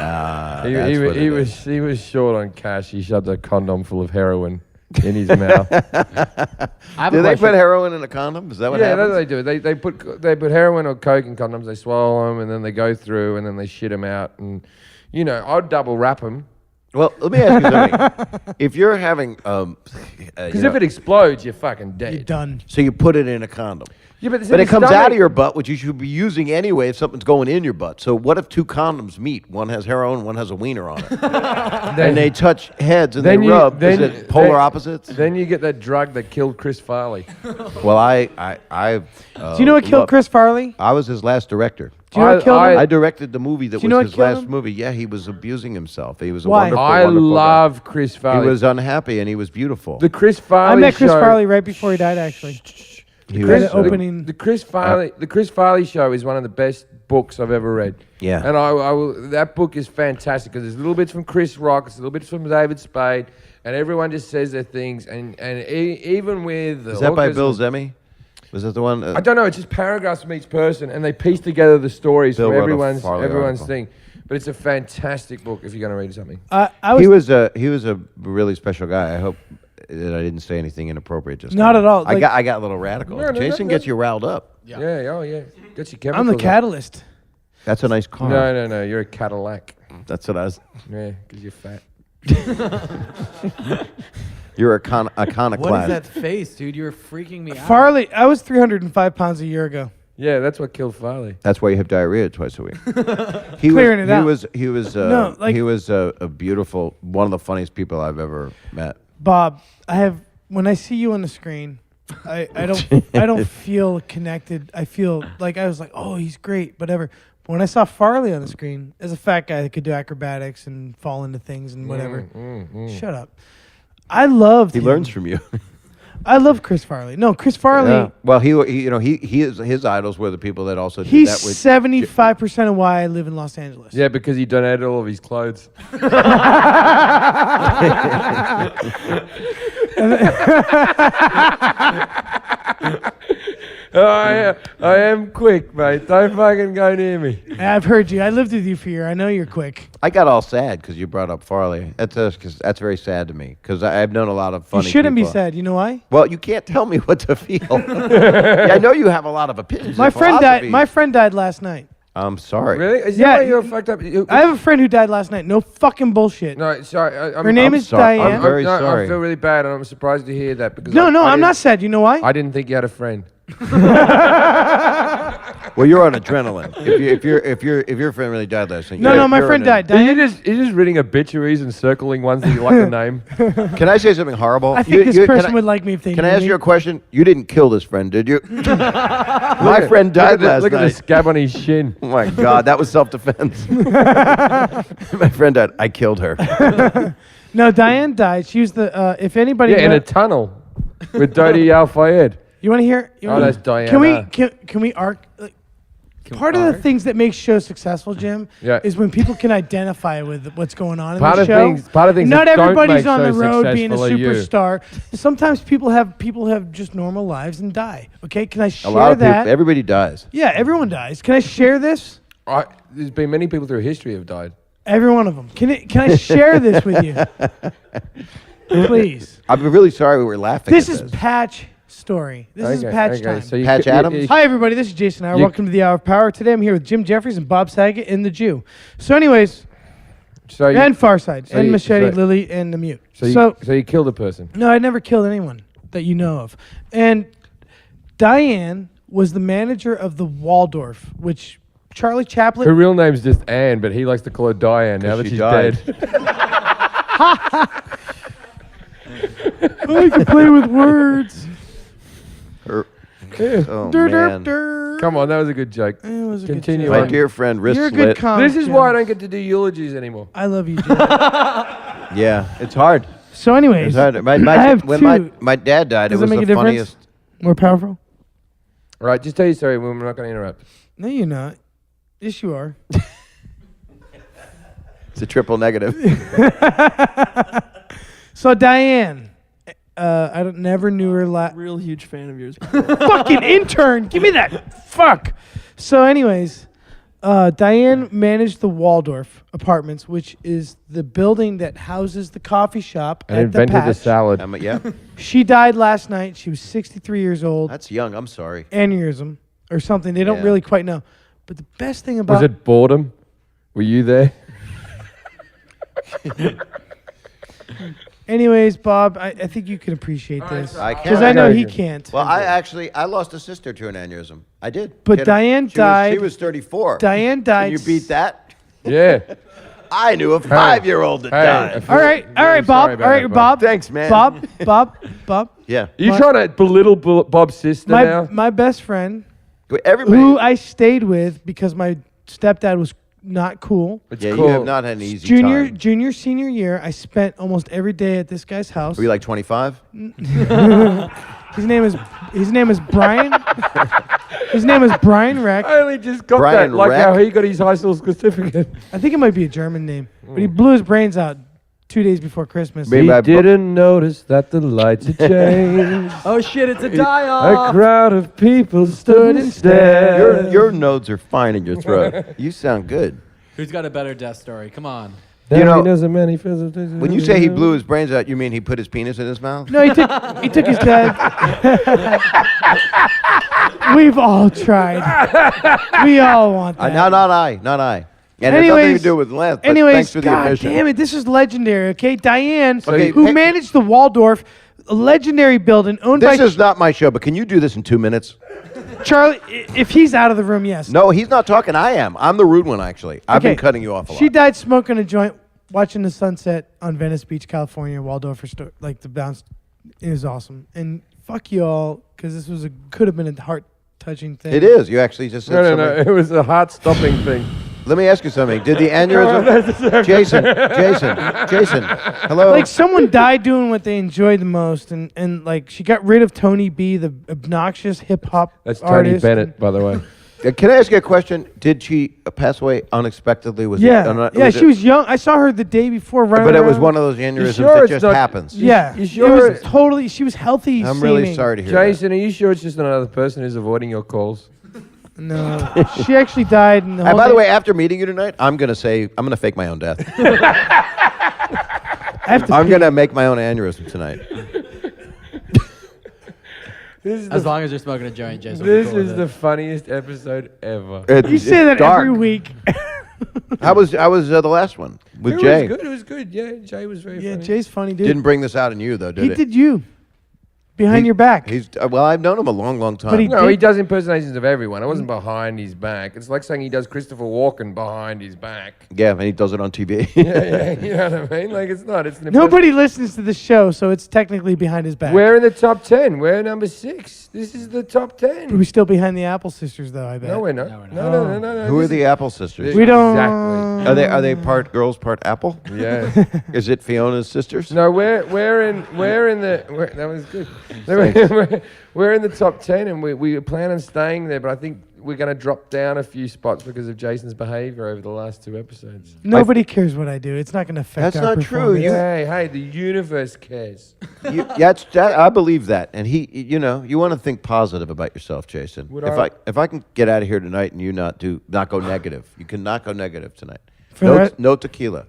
He was short on cash. He shoved a condom full of heroin in his mouth. Do they put heroin in a condom? Is that what happens? Yeah, they do. They put heroin or coke in condoms. They swallow them and then they go through and then they shit them out. And I'd double wrap them. Well, let me ask you something. If you're having, because if it explodes, you're fucking dead. You're done. So you put it in a condom. Yeah, but it comes out of your butt, which you should be using anyway if something's going in your butt. So what if two condoms meet? One has heroin, one has a wiener on it. And they touch heads and they rub. Is it polar opposites? Then you get that drug that killed Chris Farley. Well, I do you know what killed Chris Farley? I was his last director. Do you know what killed him? I directed the movie that was his last movie. Yeah, he was abusing himself. He was a wonderful, wonderful love guy. Chris Farley. He was unhappy and he was beautiful. The Chris Farley I met Chris show, Farley right before he died, actually. The Chris Farley show is one of the best books I've ever read. Yeah. And I will. That book is fantastic because there's little bits from Chris Rock, it's little bits from David Spade, and everyone just says their things. And even with is that by Bill Zemi? Was that the one? I don't know. It's just paragraphs from each person, and they piece together the stories from everyone's thing. But it's a fantastic book if you're going to read something. He was a really special guy. I hope that I didn't say anything inappropriate just Not now. at all. I got a little radical. Jason gets you riled up. Yeah. Oh yeah. Gets you chemicals. I'm the catalyst. That's a nice car. No. You're a Cadillac. That's what I was. Yeah, because you're fat. You're a iconoclast. What is that face, dude? You're freaking me out. Farley, I was 305 pounds a year ago. Yeah, that's what killed Farley. That's why you have diarrhea twice a week. He was a beautiful, one of the funniest people I've ever met. Bob, when I see you on the screen, I don't feel connected. I feel like I was like, oh, he's great, whatever. But when I saw Farley on the screen, as a fat guy that could do acrobatics and fall into things and whatever, shut up. I loved him. He learns from you. I love Chris Farley. No, Chris Farley. Yeah. Well, his idols were the people that also did he's that. He's 75% of why I live in Los Angeles. Yeah, because he donated all of his clothes. I am quick, mate. Don't fucking go near me. I've heard you. I lived with you for a year. I know you're quick. I got all sad because you brought up Farley. That's very sad to me because I've known a lot of funny people. You shouldn't be sad. You know why? Well, you can't tell me what to feel. Yeah, I know you have a lot of opinions. My friend died last night. I'm sorry. Really? Is that why you're fucked up? I have a friend who died last night. No fucking bullshit. No, sorry. Her name is Diane. I'm very sorry. I feel really bad, and I'm surprised to hear that because I'm not sad. You know why? I didn't think you had a friend. Well, you're on adrenaline. If your friend really died last night. No, my friend died. You're just reading obituaries and circling ones that you like the name. Can I say something horrible? I think this person would like me if they Can knew I ask me. you a question? You didn't kill this friend, did you? My friend died last night. Look at the scab on his shin. Oh my God, that was self-defense. My friend died. I killed her. No, Diane died. She was the. If anybody. Yeah, in a tunnel with Dodi Al Fayed. You want to hear? That's Diana. Can we arc? Part of the things that makes shows successful, Jim, is when people can identify with what's going on in the show. Part of things. Not that everybody's don't on the make road shows being a successful are you. superstar. Sometimes people have just normal lives and die. Okay, can I share A lot of that? people, everybody dies. Yeah, everyone dies. Can I share this? There's been many people through history have died. Every one of them. Can I share this with you? Please. I'm really sorry we were laughing. This is Patch story. This is Patch time. So Patch Adams? Hi, everybody. This is Jason Howard. Welcome to the Hour of Power. Today I'm here with Jim Jeffries and Bob Saget and the Jew. So anyways, and Farside, and Machete, Lily, and the Mute. So you killed a person? No, I never killed anyone that you know of. And Diane was the manager of the Waldorf, which Charlie Chaplin... Her real name's just Anne, but he likes to call her Diane now that she's dead. I can play with words. Oh, man. Come on, that was a good joke. It was a Continue. good joke. My dear friend, wrist You're a slit. good comic. This is why I don't get to do eulogies anymore. I love you, Jim. Yeah, it's hard. So anyways, It's hard. I have when two. my dad died, Does it it was make the a difference? funniest. More powerful? All right, just tell your story. We're not going to interrupt. No, you're not. Yes, you are. It's a triple negative. So Diane, I never knew her Real huge fan of yours. fucking intern. Give me that. Fuck. So, anyways, Diane managed the Waldorf Apartments, which is the building that houses the coffee shop And at invented the the Patch. salad. Yeah, She died last night. She was 63 years old. that's young. I'm sorry. Aneurysm or something. They don't Yeah. really quite know. But the best thing about Was it boredom? Were you there? anyways, Bob, I think you can appreciate this I can. because I know he Okay. can't. Well, I lost a sister to an aneurysm. I did. But She had Diane she died. Was 34. Diane died. Can you beat that? Yeah. I knew a 5-year-old that Hey, died. I feel All right, really Bob. sorry about All right, that, Bob. Thanks, man. Bob. Yeah. Are you My- trying to belittle Bob's sister now? My best friend, Everybody. who I stayed with because my stepdad was not cool. It's Yeah, cool. you have not had an easy time. Junior, senior year, I spent almost every day at this guy's house. Were you like 25? His name is Brian. His name is Brian Reck. I only just got Brian that, like Reck? how he got his high school certificate. I think it might be a German name, but he blew his brains out 2 days before Christmas. Me- He my- didn't notice that the lights had changed. Oh shit! It's a A die-off. crowd of people stood and stared. Your nodes are fine in your throat. You sound good. Who's got a better death story? Come on. You know, when When you say he blew his brains out, you mean he put his penis in his mouth? No, he took his dad. We've all tried. We all want that. Not I. And it has nothing to do with length, but thanks for the God admission. damn it, this is legendary. Okay, Diane, Okay, who hey- managed the Waldorf, a legendary building owned This by is not my show, but can you do this in 2 minutes? Charlie. If he's out of the room, yes. No, he's not talking. I am. I'm the rude one, actually. I've Okay, been cutting you off a lot. She died smoking a joint, watching the sunset on Venice Beach, California, Waldorf, like the bounce. It was awesome. And fuck you all, because this was could have been a heart-touching thing. It is. You actually just said No, something. it was a heart-stopping thing. Let me ask you something. Did the aneurysm... Jason. Hello? Like someone died doing what they enjoyed the most, and like she got rid of Tony B, the obnoxious hip hop That's Tony artist. Bennett, by the way. Can I ask you a question? Did she pass away unexpectedly? Was Yeah, it, she was young. I saw her the day before running. But it was around. one of those aneurysms sure that it's just not- happens. Yeah, You sure it was it- totally. She was healthy. I'm really seeming. sorry to hear that. Jason, are you sure it's just another person who's avoiding your calls? No, she actually died. And And by the way, after meeting you tonight, I'm gonna fake my own death. I have to I'm pee. gonna make my own aneurysm tonight. As long as you're smoking a joint, Jason. This is the funniest episode ever. You say that every week. How was the last one with It Jay? was good. It was good. Yeah, Jay was very Yeah, funny. Jay's funny, dude. Didn't bring this out in you though, did he it? did you behind He- your back? He's well, I've known him a long time. But he- No, he does impersonations of everyone. It wasn't behind his back. It's like saying he does Christopher Walken behind his back. Yeah, and he does it on TV. Yeah, you know what I mean? Like, it's not. It's an Nobody listens to the show, so it's technically behind his back. We're in the top 10. We're number 6. This is the top 10. We're still behind the Apple sisters, though. I bet. No, we're not. No, we're No, no. Who are This the Apple sisters? We don't. Exactly. Are they part girls, part Apple? is- Yeah. Is it Fiona's sisters? No, we're in the. That was good. We're in the top 10, and we plan on staying there. But I think we're going to drop down a few spots because of Jason's behavior over the last 2 episodes. Nobody cares what I do. It's not going to affect. That's our not true. performance. You- Hey, the universe cares. I believe that. And you want to think positive about yourself, Jason. Would If I can get out of here tonight and you not go negative, you cannot go negative tonight. For the rest- No tequila.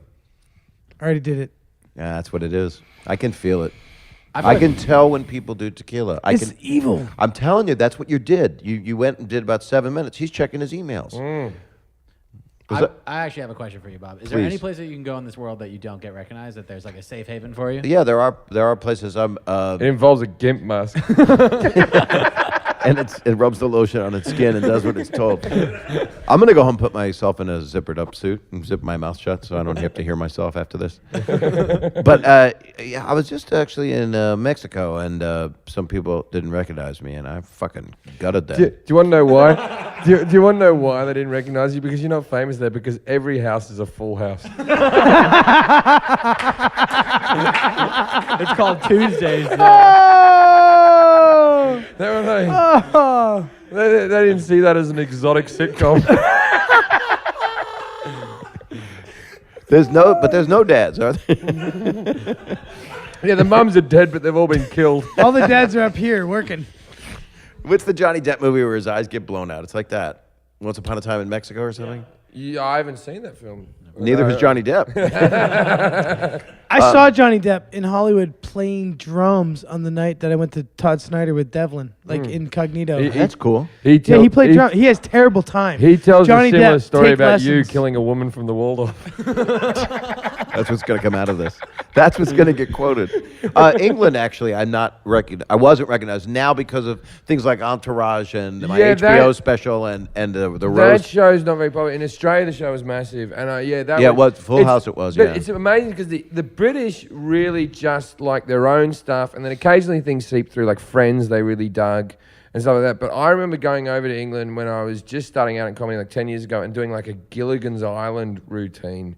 I already did it. Yeah, that's what it is. I can feel it. I can tell when people do tequila. It's evil. I'm telling you, that's what you did. You went and did about 7 minutes. He's checking his emails. Was that- I actually have a question for you, Bob. Is there Please. any place that you can go in this world that you don't get recognized? That there's like a safe haven for you? Yeah, there are places. It involves a gimp mask. And it rubs the lotion on its skin and does what it's told. I'm gonna go home and put myself in a zippered up suit and zip my mouth shut so I don't have to hear myself after this. But yeah, I was just actually in Mexico and some people didn't recognize me and I fucking gutted that. Do you want to know why? Do you want to know why they didn't recognize you? Because you're not famous there. Because every house is a full house. It's called Tuesdays. Oh! They were like, Oh! they didn't see that as an exotic sitcom. There's no dads, are there? Yeah, the mums are dead, but they've all been killed. All the dads are up here working. What's the Johnny Depp movie where his eyes get blown out? It's like that. Once Upon a Time in Mexico or something? Yeah, I haven't seen that film. Neither has Johnny Depp. I saw Johnny Depp in Hollywood playing drums on the night that I went to Todd Snyder with Devlin, like incognito. That's cool. He played drums. He has terrible time. He tells Johnny a similar Depp, story take about you lessons. killing a woman from the Waldorf. That's what's going to come out of this. That's what's going to get quoted. England, actually, I wasn't recognized now because of things like Entourage and my HBO special and the That roast. show's not very popular. In Australia, the show was massive. And it was. Full House it was, But yeah. it's amazing because the British really just like their own stuff. And then occasionally things seep through, like Friends they really dug and stuff like that. But I remember going over to England when I was just starting out in comedy like 10 years ago and doing like a Gilligan's Island routine.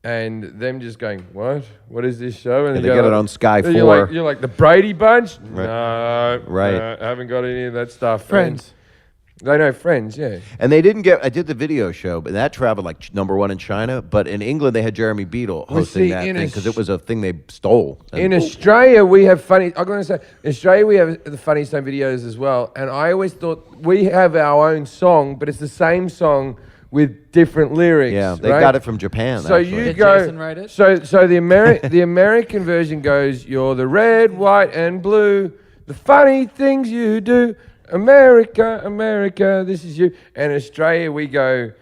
And them just going, what? What is this show? And they get it on Sky 4. You're like, the Brady Bunch? Right. No. Right. No, haven't got any of that stuff. Friends. They know Friends, yeah. And they didn't get. I did the video show, but that traveled like #1 in China. But in England, they had Jeremy Beadle hosting that thing because it was a thing they stole. In Australia, we have funny. I'm going to say, in Australia, we have the Funny Stone videos as well. And I always thought we have our own song, but it's the same song with different lyrics. Yeah, they right? got it from Japan. So actually. you Did go. Jason write it? So the the American version goes, "You're the red, white, and blue. The funny things you do, America, America. This is you." And in Australia, we go,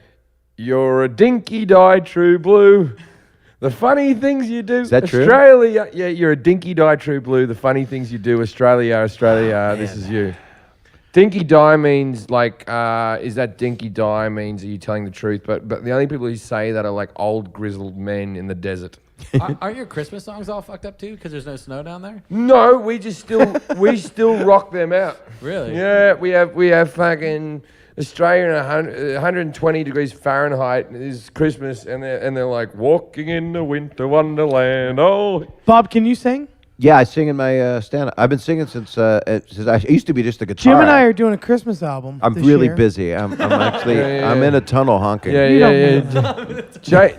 "You're a dinky-dyed true blue. The funny things you do." Is that true? Australia, yeah, you're a dinky-dyed true blue. The funny things you do, Australia, Australia. This is you. Dinky die means like, is that dinky die means are you telling the truth? But the only people who say that are like old grizzled men in the desert. Aren't your Christmas songs all fucked up too? Because there's no snow down there. No, we still rock them out. Really? Yeah, we have fucking Australia in 120 degrees Fahrenheit is Christmas, and they're like walking in the winter wonderland. Oh, Bob, can you sing? Yeah, I sing in my stand-up. I've been singing since I used to be just a guitar. Jim and I are doing a Christmas album. I'm this really year. busy. I'm actually Yeah. I'm in a tunnel honking. yeah.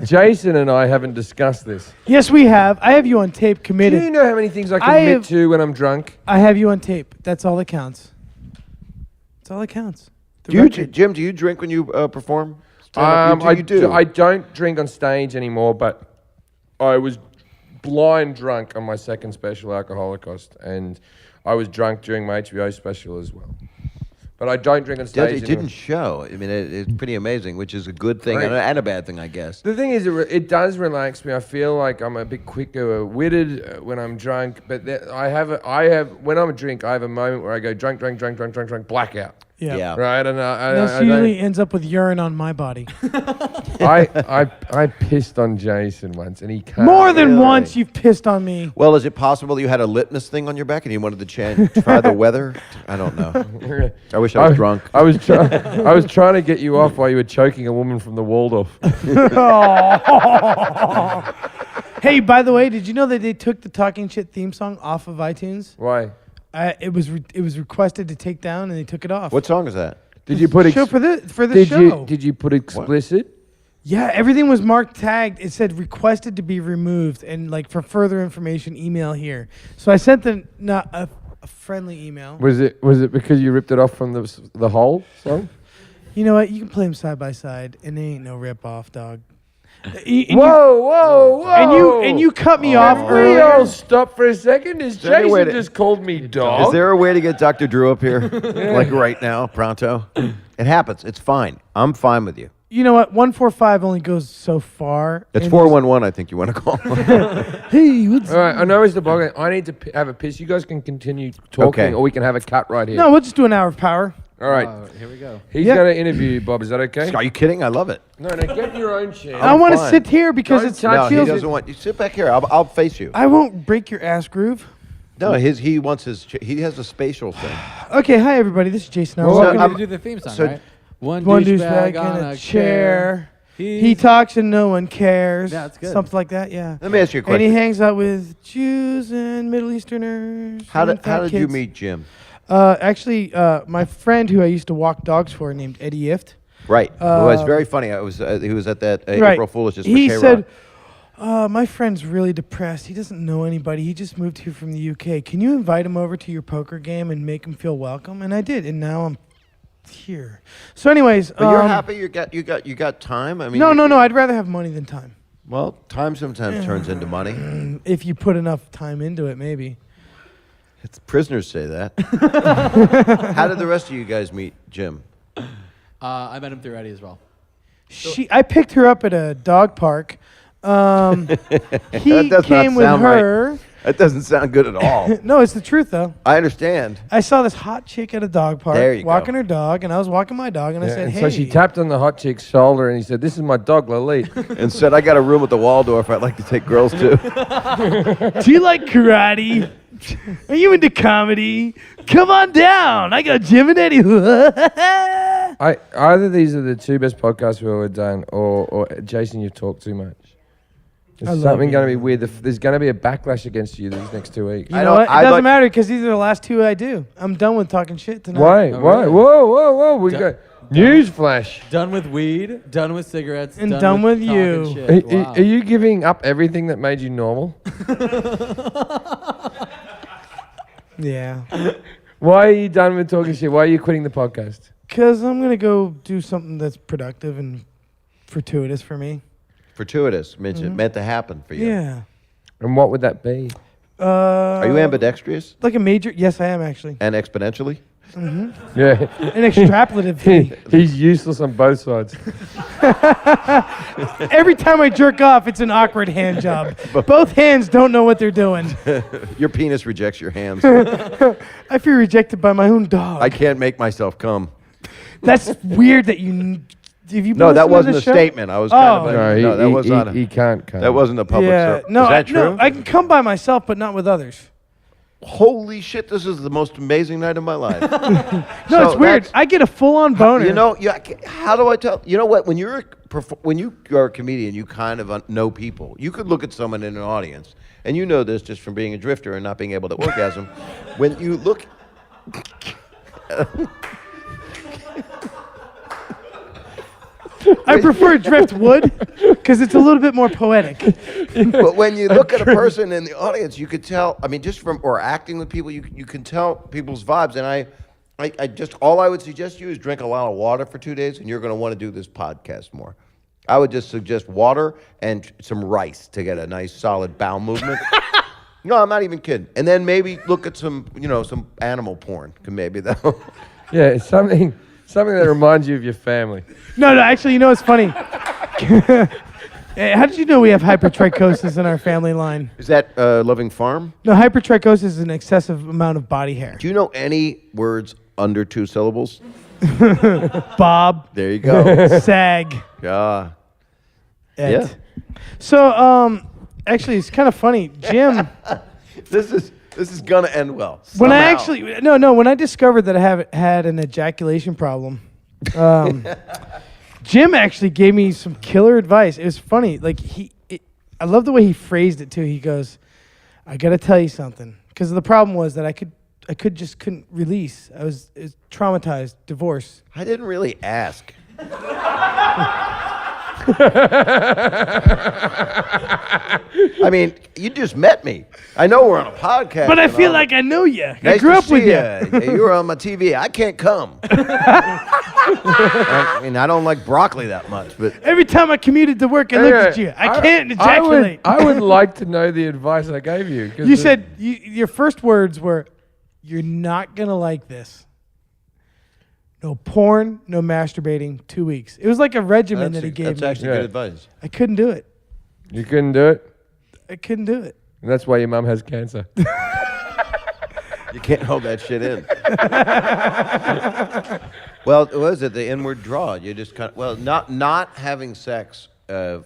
Jason and I haven't discussed this. Yes, we have. I have you on tape, Do committed. you know how many things I I commit have- to when I'm drunk? I have you on tape. That's all that counts. That's all that counts. The Do you, record. Jim? Do you drink when you perform? Stand-up? You do. I don't drink on stage anymore, but I was blind drunk on my second special, Alcoholocaust, and I was drunk during my HBO special as well. But I don't drink on stage. It didn't show. I mean, it's pretty amazing, which is a good thing Right. and a bad thing, I guess. The thing is, it does relax me. I feel like I'm a bit quicker witted when I'm drunk. But I have when I'm a drink, I have a moment where I go drunk, blackout. Yeah. Right, and This usually ends up with urine on my body. I pissed on Jason once, and he can't. More than really. once you've pissed on me. Well, is it possible that you had a litmus thing on your back and you wanted to try the weather? I don't know. I wish I was drunk. I was trying to get you off while you were choking a woman from the Waldorf. Hey, by the way, did you know that they took the Talking Shit theme song off of iTunes? Why? It was requested to take down, and they took it off. What song is that? Did you put show for the show? Did you put explicit? Yeah, everything was marked tagged. It said requested to be removed, and like for further information, email here. So I sent a friendly email. Was it because you ripped it off from the whole song? You know what? You can play them side by side, and they ain't no rip off, dog. Whoa! And you cut me off We earlier. all stop for a second. there any way Jason to- just called me dog? Is there a way to get Dr. Drew up here? Like right now, pronto? It happens. It's fine. I'm fine with you. You know what? 145 only goes so far. It's and 411, I think you want to call. Hey, what's All right, I know it's the bog. I need to have a piss. You guys can continue talking, Okay. or we can have a cut right here. No, we'll just do an hour of power. All right. Here we go. He's Yeah. going to interview you, Bob. Is that okay? Are you kidding? I love it. No, get your own chair. I want to fine. sit here because Don't it's touch No, he feels. doesn't want you. Sit back here. I'll face you. I won't break your ass groove. No, he wants his. He has a spatial thing. Okay, hi everybody. This is Jason. Well, Welcome welcome to to do the theme song, so- right? One douchebag in a chair. He talks and no one cares. Yeah, that's good. Something like that. Yeah. Let me ask you a And he question. hangs out with Jews and Middle Easterners. How and did fat you kids. meet Jim? Actually, my friend who I used to walk dogs for, named Eddie Ift. Right. Well, it's very funny. He was at that Right. April Foolish. He said, My friend's really depressed. He doesn't know anybody. He just moved here from the UK. Can you invite him over to your poker game and make him feel welcome? And I did, and now I'm here. So, anyways, But you're happy. You got time. I mean, no. I'd rather have money than time. Well, time sometimes turns into money. If you put enough time into it, maybe. Prisoners say that. How did the rest of you guys meet Jim? I met him through Eddie as well. I picked her up at a dog park. He does came not with sound her. right. That doesn't sound good at all. No, it's the truth though. I understand. I saw this hot chick at a dog park There you walking go. her dog, and I was walking my dog, and I said, and "Hey." so she tapped on the hot chick's shoulder and he said, "This is my dog, Lalit." And said, I got a room at the Waldorf I'd like to take girls to. Do you like karate? Are you into comedy? Come on down. I got Jim and Eddie. Either these are the two best podcasts we've ever done, or Jason, you've talked too much. I There's love something you. going to be weird. There's going to be a backlash against you these next 2 weeks. You I know don't- what? It I'd doesn't like- matter because these are the last two I do. I'm done with talking shit tonight. Why? Oh, Why? really? Whoa! We got news flash. Done with weed, done with cigarettes, And done with talking you. shit. Wow. Are you giving up everything that made you normal? Yeah. Why are you done with talking shit? Why are you quitting the podcast? Because I'm going to go do something that's productive and fortuitous for me. Fortuitous, meant to happen for you. Yeah. And what would that be? Are you ambidextrous Like a major? Yes, I am actually. and exponentially? Yeah, An extrapolative thing. he's useless on both sides. Every time I jerk off, it's an awkward hand job. Both hands don't know what they're doing. Your penis rejects your hands. I feel rejected by my own dog. I can't make myself come. That's weird that you. Have you been No, that listening to wasn't the a show? statement. I was kind of Oh. No, that was not. he can't come. That wasn't a public. Yeah. Is that true? No, I can come by myself, but not with others. Holy shit! This is the most amazing night of my life. No, So it's weird. that's- I get a full-on boner. You know, how do I tell? You know what? When you are a comedian, you kind of know people. You could look at someone in an audience, and you know this just from being a drifter and not being able to orgasm. When you look. I prefer driftwood because it's a little bit more poetic. But when you look at a person in the audience, you could tell. I mean, just from or acting with people, you can tell people's vibes. And I just all I would suggest you is drink a lot of water for 2 days, and you're going to want to do this podcast more. I would just suggest water and some rice to get a nice solid bowel movement. No, I'm not even kidding. And then maybe look at some animal porn. Maybe that'll. Yeah, it's something that reminds you of your family. No, actually, you know what's funny? How did you know we have hypertrichosis in our family line? Is that Loving Farm? No, hypertrichosis is an excessive amount of body hair. Do you know any words under 2 syllables? Bob, There you go. sag, Yeah. et. Yeah. So, actually, it's kind of funny. Jim, This is gonna end well. when I somehow. actually, when I discovered that I had an ejaculation problem, Jim actually gave me some killer advice. It was funny. Like I love the way he phrased it too. He goes, "I got to tell you something," because the problem was that I couldn't release. I was traumatized, divorce. I didn't really ask. I mean, you just met me. I know we're on a podcast. But I and feel all. like I know you. I Nice grew to up with see you. ya. You were on my TV. I can't come. I mean, I don't like broccoli that much, but Every time I commuted to work, I looked at you. I can't ejaculate. I would like to know the advice I gave you. 'Cause You said your first words were, "You're not gonna like this." No porn, no masturbating, 2 weeks. It was like a regimen that he gave that's me. actually Yeah. good advice. I couldn't do it. you couldn't do it, I couldn't do it. and that's why your mum has cancer. You can't hold that shit in. Well, what is it? The inward draw. You just kind of not having sex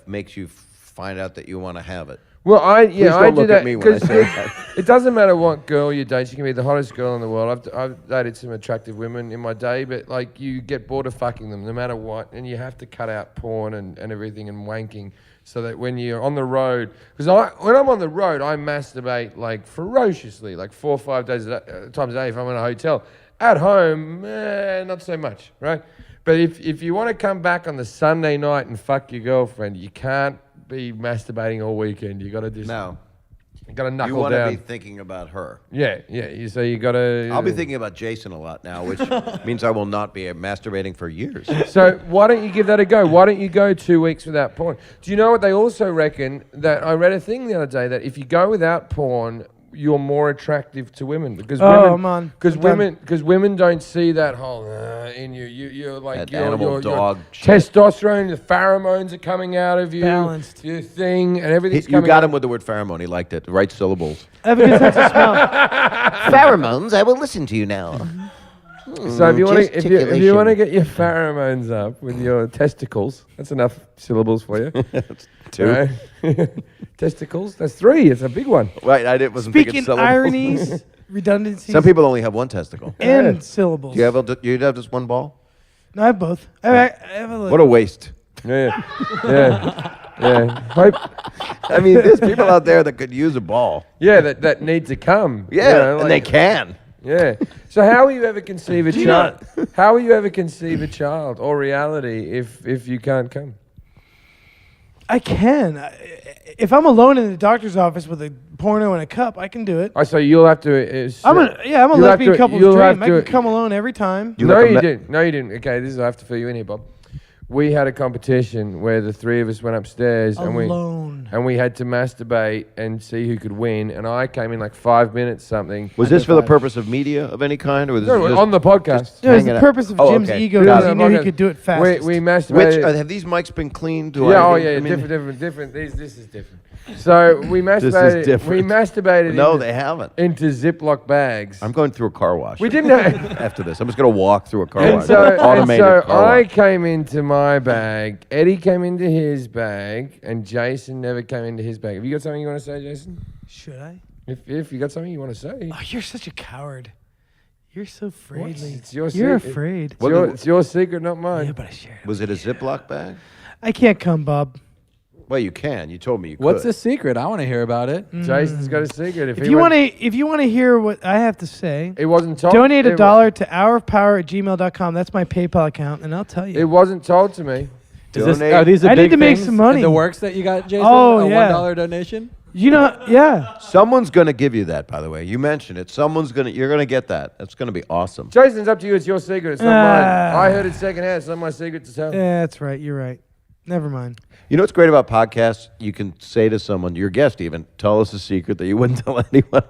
makes you find out that you want to have it. Well, I Please do don't look that at me when I 'cause say that. it doesn't matter what girl you date. You can be the hottest girl in the world. I've dated some attractive women in my day, but like you get bored of fucking them no matter what, and you have to cut out porn and everything and wanking so that when you're on the road, because when I'm on the road, I masturbate like ferociously, like 4 or 5 times a day if I'm in a hotel. At home, not so much, right? But if you want to come back on the Sunday night and fuck your girlfriend, you can't be masturbating all weekend. You got to just No. You got to You knuckle want to down. be thinking about her. Yeah. So you got to. I'll be thinking about Jason a lot now, which means I will not be masturbating for years. So why don't you give that a go? Why don't you go 2 weeks without porn? Do you know what they also reckon? That I read a thing the other day that if you go without porn, you're more attractive to women because women don't see that whole in you. You're like That your animal dog shit. testosterone, the pheromones are coming out of you. Balanced. Your thing and everything's You coming got out. him with the word pheromone. He liked it. The right syllables. I have a good sense of smell. Pheromones, I will listen to you now. So if you want to, if you Gesticulation. want to get your pheromones up with your testicles, that's enough syllables for you. Two. Right? Testicles, that's 3. It's a big one. Right, wasn't thinking Speaking syllables. ironies, redundancies, Some people only have one testicle. and syllables. Do you have just one ball? No, I have both. I have a What a waste. Yeah. Hope, I mean, there's people out there that could use a ball. that need to come. Yeah, You know, and they can. Yeah. So how will you ever conceive a child? How will you ever conceive a child or reality if you can't come? I can. If I'm alone in the doctor's office with a porno and a cup, I can do it. Oh, so you'll have to. I'm a you'll have lesbian to- couple's you'll dream. have I to- can come alone every time. You No, like a you me- didn't. No, you didn't. Okay, I have to fill you in here, Bob. We had a competition where the 3 of us went upstairs Alone. and we had to masturbate and see who could win. And I came in like 5 minutes something. Was this for the purpose of media of any kind, or was this No, just on the podcast. No, it's hanging the out? purpose of Oh, Jim's okay. ego No, because no, he knew he okay. could do it fastest. We Which masturbated. have these mics been cleaned? Do Yeah, I, yeah, I mean, different. This is different. So we masturbated. different. We masturbated. No, into, they haven't. into Ziploc bags. I'm going through a car wash. We didn't have. After this. I'm just going to walk through a car And wash. so, Automated car I wash. came into my bag. Eddie came into his bag, and Jason never came into his bag. Have you got something you want to say, Jason? Should I? If you got something you want to say, Oh, you're such a coward. You're so afraidly. It's your You're secret. afraid. It's your secret, not mine. Yeah, but I share it. Was it a Ziploc bag? I can't come, Bob. Well, you can. You told me you could. What's the secret? I want to hear about it. Jason's got a secret. If you want to hear what I have to say, it wasn't told. donate it $1 to hourofpower@gmail.com. That's my PayPal account, and I'll tell It you. wasn't told to me. Are these the I need big to make things some money. in the works that you got, Jason? Oh, a yeah. $1 donation? You know, yeah. Someone's going to give you that, by the way. You mentioned it. You're going to get that. That's going to be awesome. Jason's up to you. It's your secret. It's not mine. I heard it secondhand. It's not my secret to tell. Yeah, that's right. You're right. Never mind. You know what's great about podcasts? You can say to someone, your guest even, tell us a secret that you wouldn't tell anyone.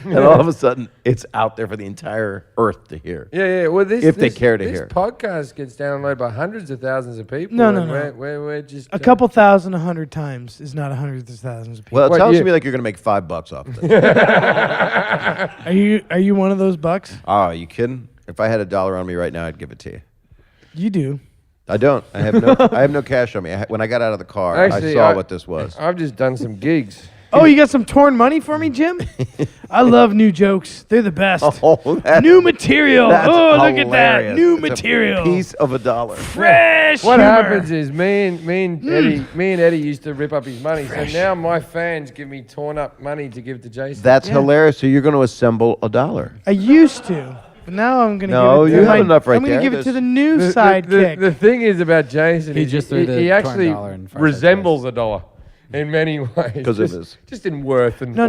And all of a sudden, it's out there for the entire earth to hear. Yeah. Well, If they care to hear. This podcast gets downloaded by hundreds of thousands of people. No, and no. We're just A couple thousand, 100 times is not hundreds of thousands of people. Well, it What, sounds you- to me like you're going to make $5 off this. Are you one of those bucks? Oh, are you kidding? If I had $1 on me right now, I'd give it to you. You do. I don't. I have no cash on me. When I got out of the car, Actually, I saw what this was. I've just done some gigs. Oh, you got some torn money for me, Jim? I love new jokes. They're the best. Oh, that- New material. that's Oh, look at that. hilarious. New It's a material. piece of $1. Fresh What humor. happens is me and Eddie used to rip up his money. So now my fans give me torn up money to give to Jason. That's Yeah. hilarious. So you're going to assemble $1. I used to. But now I'm going to No, give it to you have my, enough right I'm gonna there. give it to There's- the new the sidekick. thing is about Jason. He is just threw the he torn actually dollar in first resembles $1 in many ways. Because of Just- his- Just in worth and No.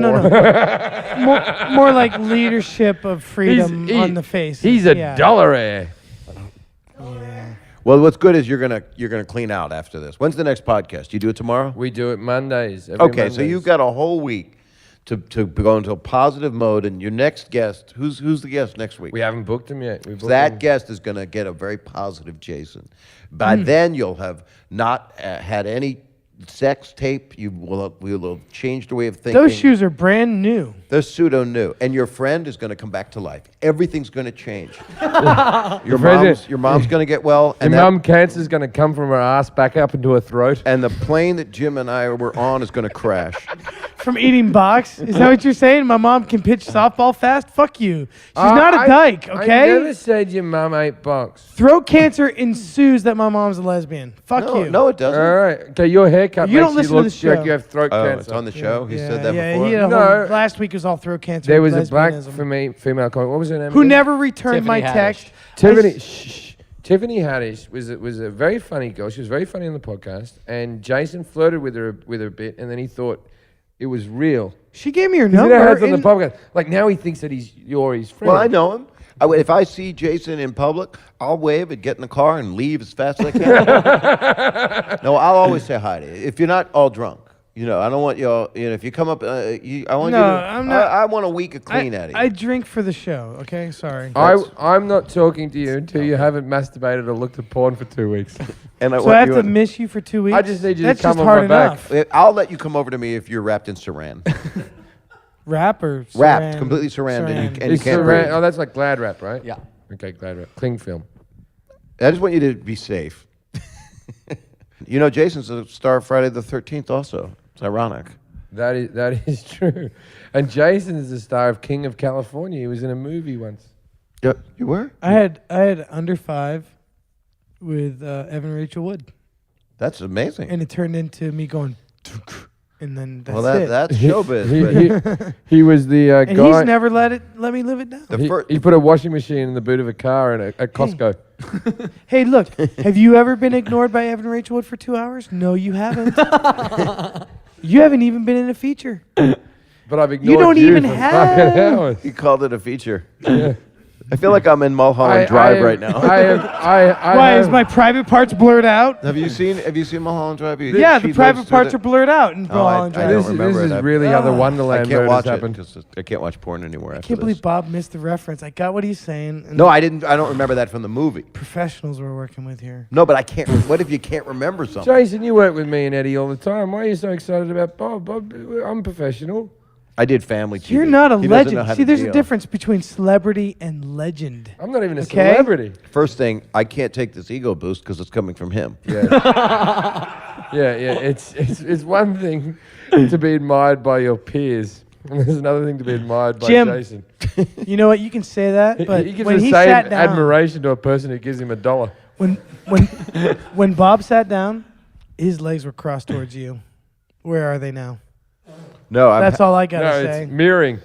more like leadership of freedom on the face. He's a Yeah. dollaraire. Well, what's good is you're gonna clean out after this. When's the next podcast? You do it tomorrow? We do it Mondays. every Okay, so Mondays. you've got a whole week to go into a positive mode, and your next guest, who's the guest next week? We haven't booked him yet. We booked That him. guest is going to get a very positive Jason. By then, you'll have not had any sex tape. You will have changed the way of thinking. Those shoes are brand new. They're pseudo new, and your friend is going to come back to life. Everything's going to change. your mom's going to get well, Your mum cancer's going to come from her ass back up into her throat. and the plane that Jim and I were on is going to crash. From eating box? Is that what you're saying? My mom can pitch softball fast? Fuck you. She's not a dyke, I okay? never said your mum ate box. Throat cancer ensues that my mom's a lesbian. Fuck you. No, it doesn't. All right. Okay, your haircut You makes don't listen you to look the show. like you have throat Oh, cancer. it's on the show. He Yeah, said that yeah, before. he had a No. whole, last week was all throat cancer. There and was a black lesbianism. female comic. What was her name? Who again? never returned my Tiffany text. Tiffany. Tiffany Haddish was a very funny girl. She was very funny on the podcast, and Jason flirted with her a bit, and then he thought it was real. She gave me her You number. know how it's on the and- podcast. Like now he thinks that you're his friend. Well, I know him. If I see Jason in public, I'll wave and get in the car and leave as fast as I can. No, I'll always say hi to you. If you're not all drunk. You know, I don't want you all, if you come up, I want you to, I'm not- I want a week of clean Eddie. I drink for the show, okay? Sorry. I'm not talking to you until you haven't masturbated or looked at porn for 2 weeks. And So I have to miss you for 2 weeks? I just need you to That's come just on hard my back. enough. I'll let you come over to me if you're wrapped in saran. Wrap or Wrapped, saran? completely saran, and you It's can't saran- breathe. Oh, that's like Glad Wrap, right? Yeah. Okay, Glad Wrap. Cling film. I just want you to be safe. You know, Jason's a star of Friday the 13th also. It's ironic. That is true. And Jason is the star of King of California. He was in a movie once. Yeah, you were? I had Under 5 with Evan Rachel Wood. That's amazing. And it turned into me going, and then that's Well, it. that's showbiz. but He was the and guy. he's never let me live it down. the He, fir- he put a washing machine in the boot of a car at Costco. Hey, look, have you ever been ignored by Evan Rachel Wood for 2 hours? No, you haven't. You haven't even been in a feature. But I've ignored don't even for have- fucking hours. he called it a feature. Yeah. I feel like I'm in Mulholland I Drive am- right now. Why is my private parts blurred out? Have you seen Mulholland Drive? Yeah, She the private lives through parts the- are blurred out in Mulholland I Drive. don't This remember is it. really how the Ah. I Wonderland can't murders watch it happened. because I can't watch porn anymore. I can't believe Bob missed the reference. I got what he's saying. And No, I didn't. I don't remember that from the movie. professionals we're working with here. No, but I can't. What if you can't remember something? Jason, you work with me and Eddie all the time. Why are you so excited about Bob? Bob, I'm professional. I did Family TV. You're not a He doesn't know legend. how See, to there's a deal. difference between celebrity and legend. I'm not even a Okay. celebrity. First thing, I can't take this ego boost because it's coming from him. Yeah. Yeah. It's one thing to be admired by your peers. And there's another thing to be admired by Jim, Jason. You know what? You can say that, but He gives when the he same sat down, admiration to a person who gives him $1. when Bob sat down, his legs were crossed towards you. Where are they now? No, That's all I gotta No, say. it's mirroring.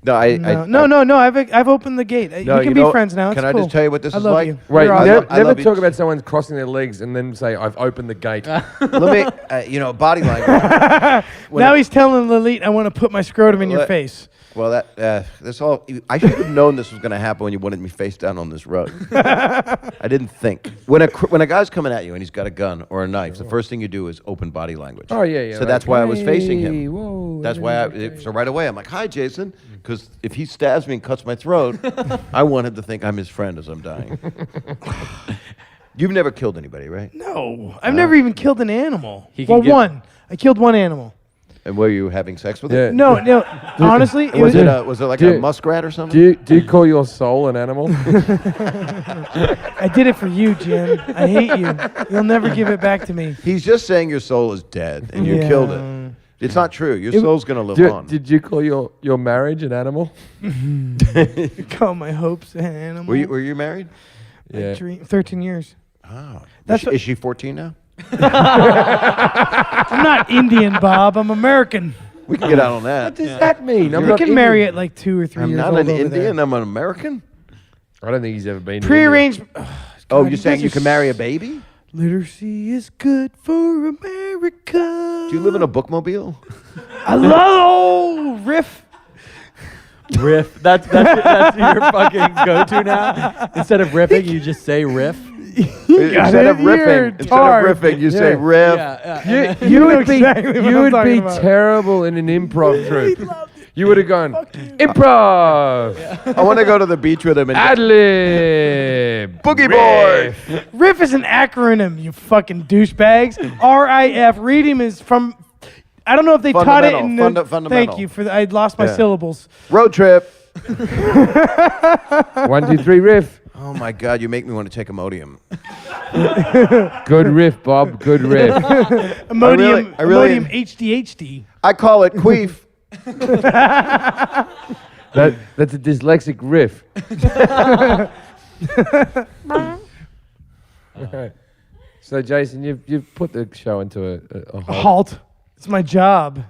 No, No. I've opened the gate. No, you can you be know- friends now. can It's I cool. just tell you what this I is love like? You. Wait, You're I awesome. love- never you. talk about someone crossing their legs and then say, I've opened the gate. Let me, body language. When Now it- he's telling Lalit, I want to put my scrotum in your Let- face. Well, that's all. I should have known this was going to happen when you wanted me face down on this rug. I didn't think. When a guy's coming at you and he's got a gun or a knife, the first thing you do is open body language. Oh, yeah. So like, that's why I was facing "Hey, him. whoa, That's why so right away I'm like, "Hi, Jason," because if he stabs me and cuts my throat, I wanted to think I'm his friend as I'm dying. You've never killed anybody, right? No, I've never even killed an animal. He can Well, get- one. I killed one animal. And were you having sex with Yeah. it? No. Honestly, it Was was. it like Dude. a muskrat or something? Do you call your soul an animal? I did it for you, Jim. I hate you. You'll never give it back to me. He's just saying your soul is dead and you Yeah. killed it. It's not true. Your soul's going to live on. Did you call your marriage an animal? Call my hopes an animal. Were you married? Yeah. 13 years. Oh. That's Is she 14 now? I'm not Indian, Bob. I'm American. We can get out on that. What does that mean? I'm You not can Indian. marry at like 2 or 3 I'm years not old an over Indian. there. I'm an American. I don't think he's ever been. to Prearranged. Oh, God, you're saying guys you are can marry a baby? Literacy is good for America. Do you live in a bookmobile? I love riff. Riff. That's your fucking go-to now. Instead of riffing, you just say riff. Instead of it. You're riffing, tard. you say riff. Yeah. You You know would be exactly what you I'm would talking be about. terrible in an improv troupe. You would have gone improv, I want to go to the beach with him and ad lib, boogie board. Riff is an acronym, you fucking douchebags. RIF. Reading is from. I don't know if they taught it in. Fundamental. Thank you for. I lost my Yeah. syllables. Road trip. 1, 2, 3 riff. Oh my God, you make me want to take Imodium. Good riff, Bob. Good riff. Imodium. I really- Imodium HDHD. I call it queef. That's a dyslexic riff. Okay. So Jason, you've put the show into a halt. Halt. It's my job.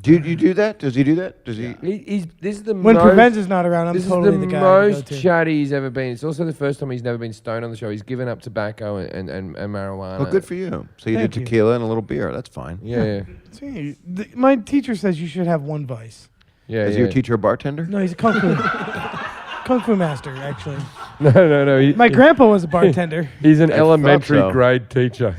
Do you do that? Does he do that? Does he? This is the When most, Provenza's not around, I'm this totally is the the guy to go most to. chatty he's ever been. It's also the first time he's never been stoned on the show. He's given up tobacco and marijuana. Oh, good for you. So you Thank did you. tequila and a little beer. That's fine. Yeah. See, my teacher says you should have one vice. Yeah. Is your teacher a bartender? No, he's a kung fu master, actually. No. My grandpa was a bartender. He's an I elementary thought so. grade teacher.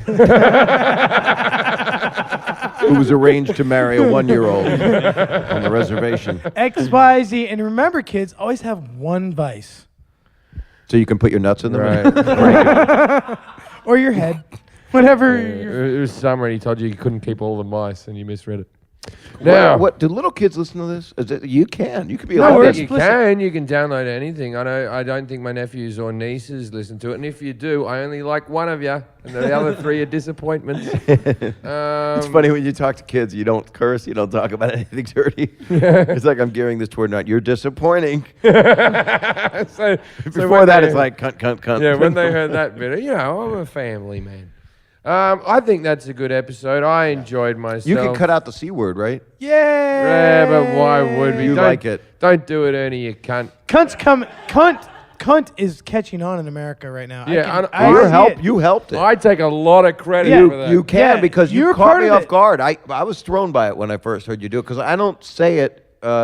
Who was arranged to marry a 1-year-old on the reservation. X, Y, Z. And remember, kids, always have one vice. So you can put your nuts in them? Right. Or your head. Whatever. you're- It was summer and he told you couldn't keep all the mice and you misread it. Now, What do little kids listen to this? You can. You could be No, like we're this. you can download anything. I don't think my nephews or nieces listen to it, and if you do, I only like one of you, and the other 3 are disappointments. It's funny when you talk to kids, you don't curse, you don't talk about anything dirty. It's like I'm gearing this toward not. You're disappointing. So Before when that, they- it's like cunt. Yeah, when they heard that bit, I'm a family man. I think that's a good episode. I enjoyed myself. You can cut out the C word, right? Yeah, but why would we? You Don't- like it. Don't do it, Ernie, you cunt. Cunt is catching on in America right now. Yeah, I see it. You helped it. I take a lot of credit Yeah, for that. You can Yeah, because you you're caught part me of off it. guard. I was thrown by it when I first heard you do it because I don't say it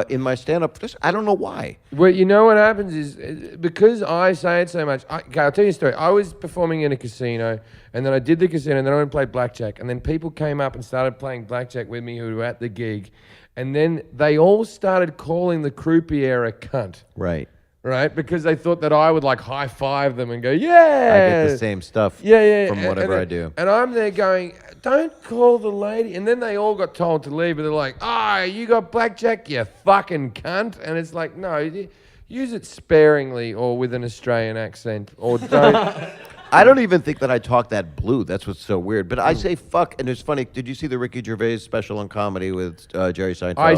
in my stand-up. I don't know why. Well, you know what happens is because I say it so much. Okay, I'll tell you a story. I was performing in a casino, and then I did the casino, and then I went and played blackjack, and then people came up and started playing blackjack with me who were at the gig, and then they all started calling the croupier a cunt, Right. right? Because they thought that I would like high five them and go, yeah. I get the same stuff Yeah. from whatever I do. And I'm there going, don't call the lady. And then they all got told to leave, but they're like, you got blackjack, you fucking cunt. And it's like, no, use it sparingly or with an Australian accent, or don't. I don't even think that I talk that blue. That's what's so weird. But I say fuck, and it's funny. Did you see the Ricky Gervais special on comedy with Jerry Seinfeld? I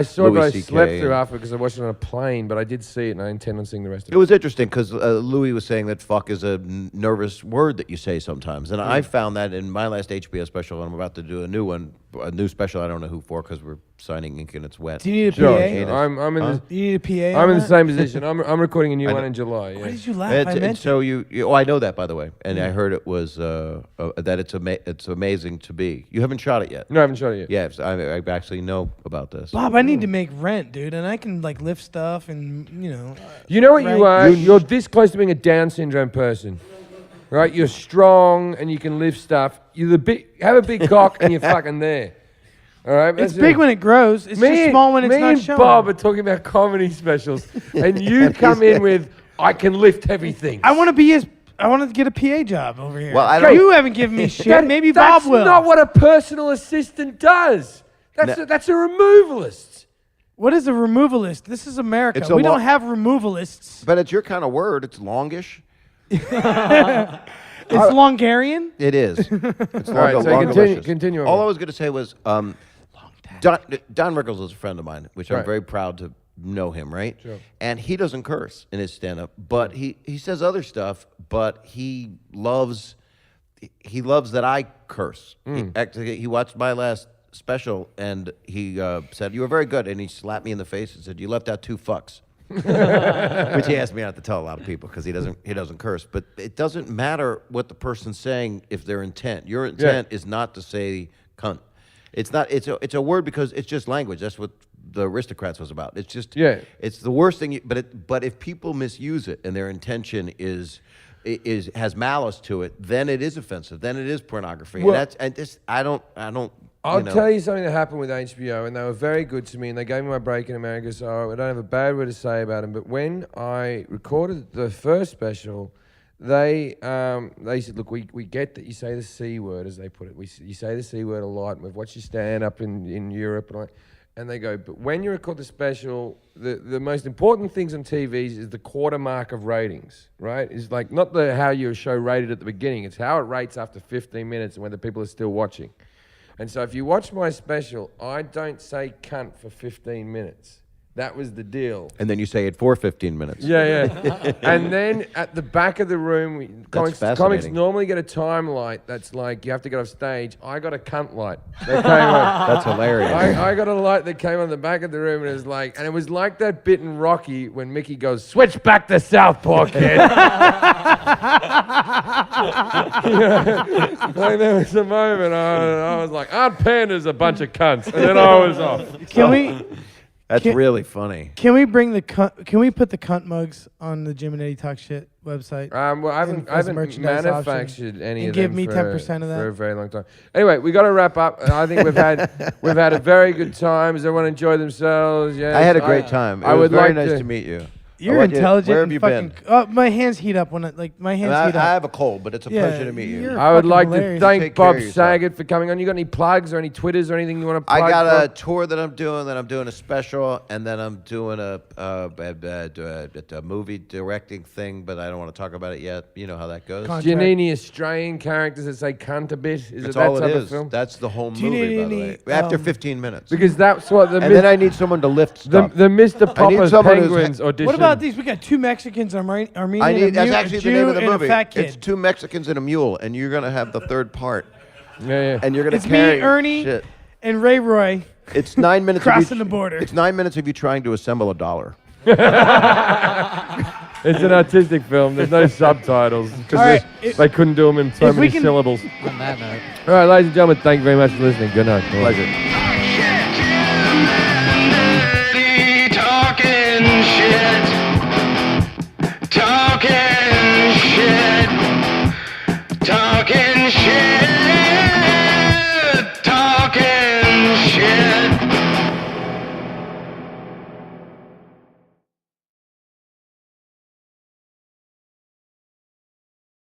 saw it, but I Louis slept CK? through after because I watched it on a plane, but I did see it and I intend on seeing the rest of It was interesting because Louis was saying that fuck is a nervous word that you say sometimes. And I found that in my last HBO special, and I'm about to do a new special. I don't know who for because we're signing ink and it's wet. Do you need a Sure. PA? I'm in the, Do you need a PA? I'm on in the that? same position. I'm recording a new I one know. in July. Yeah. Why did you laugh? I meant And so oh, I know that by the way, and I heard it was that it's amazing to be. You haven't shot it yet. No, I haven't shot it yet. Yes, I actually know about this. Bob, I need to make rent, dude, and I can like lift stuff and You know what you Right. are? You're this close to being a Down syndrome person, right? You're strong and you can lift stuff. Have a big cock and you're fucking there. All right, It's that's big it. when it grows. It's just small when it's me not and shown. Bob are talking about comedy specials, and you come in with, I can lift heavy things. I want to get a PA job over here. Well, I don't- You haven't given me shit. Maybe Bob will. That's not what a personal assistant does. That's a removalist. What is a removalist? This is America. It's a We lo- don't have removalists. But it's your kind of word. It's longish. It's Longarian. It is. It's All right, so longalicious. continue on. All I was going to say was Don Rickles is a friend of mine, which I'm Right. very proud to know him, right? Sure. And he doesn't curse in his stand-up, but he says other stuff, but he loves that I curse. He watched my last special, and he said, "You were very good," and he slapped me in the face and said, "You left out 2 fucks." Which he asked me not to tell a lot of people because he doesn't curse. But it doesn't matter what the person's saying if their intent. Your intent is not to say cunt. It's not. It's a word because it's just language. That's what the Aristocrats was about. It's just. Yeah. It's the worst thing. But if people misuse it and their intention has malice to it, then it is offensive. Then it is pornography. Well- I don't. I'll tell you something that happened with HBO, and they were very good to me, and they gave me my break in America, so I don't have a bad word to say about them. But when I recorded the first special, they said, "Look, we get that you say the C word, as they put it. You say the C word a lot, and we've watched you stand up in Europe, and they go, but when you record the special, the most important things on TVs is the quarter mark of ratings, right? It's like not how your show rated at the beginning, it's how it rates after 15 minutes and whether people are still watching." And so if you watch my special, I don't say cunt for 15 minutes. That was the deal. And then you say it for 15 minutes. Yeah. And then at the back of the room, comics fascinating. normally get a time light that's like you have to get off stage. I got a cunt light that came on. That's hilarious. I got a light that came on the back of the room, and it was like that bit in Rocky when Mickey goes, "Switch back to Southpaw, kid." Like there was a moment I was like, "Aunt Panda's a bunch of cunts," and then I was off. That's really funny. Can we bring Can we put the cunt mugs on the Jim and Eddie Talk Shit website? Well, I haven't manufactured any and of give them me for, 10% of that. for a very long time. Anyway, we got to wrap up. I think we've had a very good time. Does everyone enjoy themselves? Yes. I had a great time. It was very nice to meet you. You're intelligent. Where have you been? My hands heat up when my hands heat up. I have a cold, but it's a pleasure to meet you. I would like hilarious. to thank Take care Bob of yourself. Saget for coming on. You got any plugs or any Twitters or anything you want to plug? I got a Bob? tour that I'm doing. Then I'm doing a special, and then I'm doing a movie directing thing. But I don't want to talk about it yet. You know how that goes. Do you need any Australian characters that say cunt a bit? Is That's it that all it type is. of film? That's the whole Do you movie, need by the any, way. After 15 minutes. Because that's what the And then I need someone to lift stuff. the Mr. Popper's someone who's- Penguins audition. What about these? We got 2 Mexicans, Armenian, That's actually the name of the and movie. a fat kid. It's 2 Mexicans and a mule, and you're gonna have the third part, Yeah. and you're gonna It's carry me, Ernie, shit. and Ray Roy. It's 9 minutes Crossing of you, the border. It's 9 minutes of you trying to assemble a dollar. It's an artistic film. There's no subtitles All because right, they couldn't do them in so if we many can- syllables. On that note. All right, ladies and gentlemen, thank you very much for listening. Good night. Pleasure. Talking shit.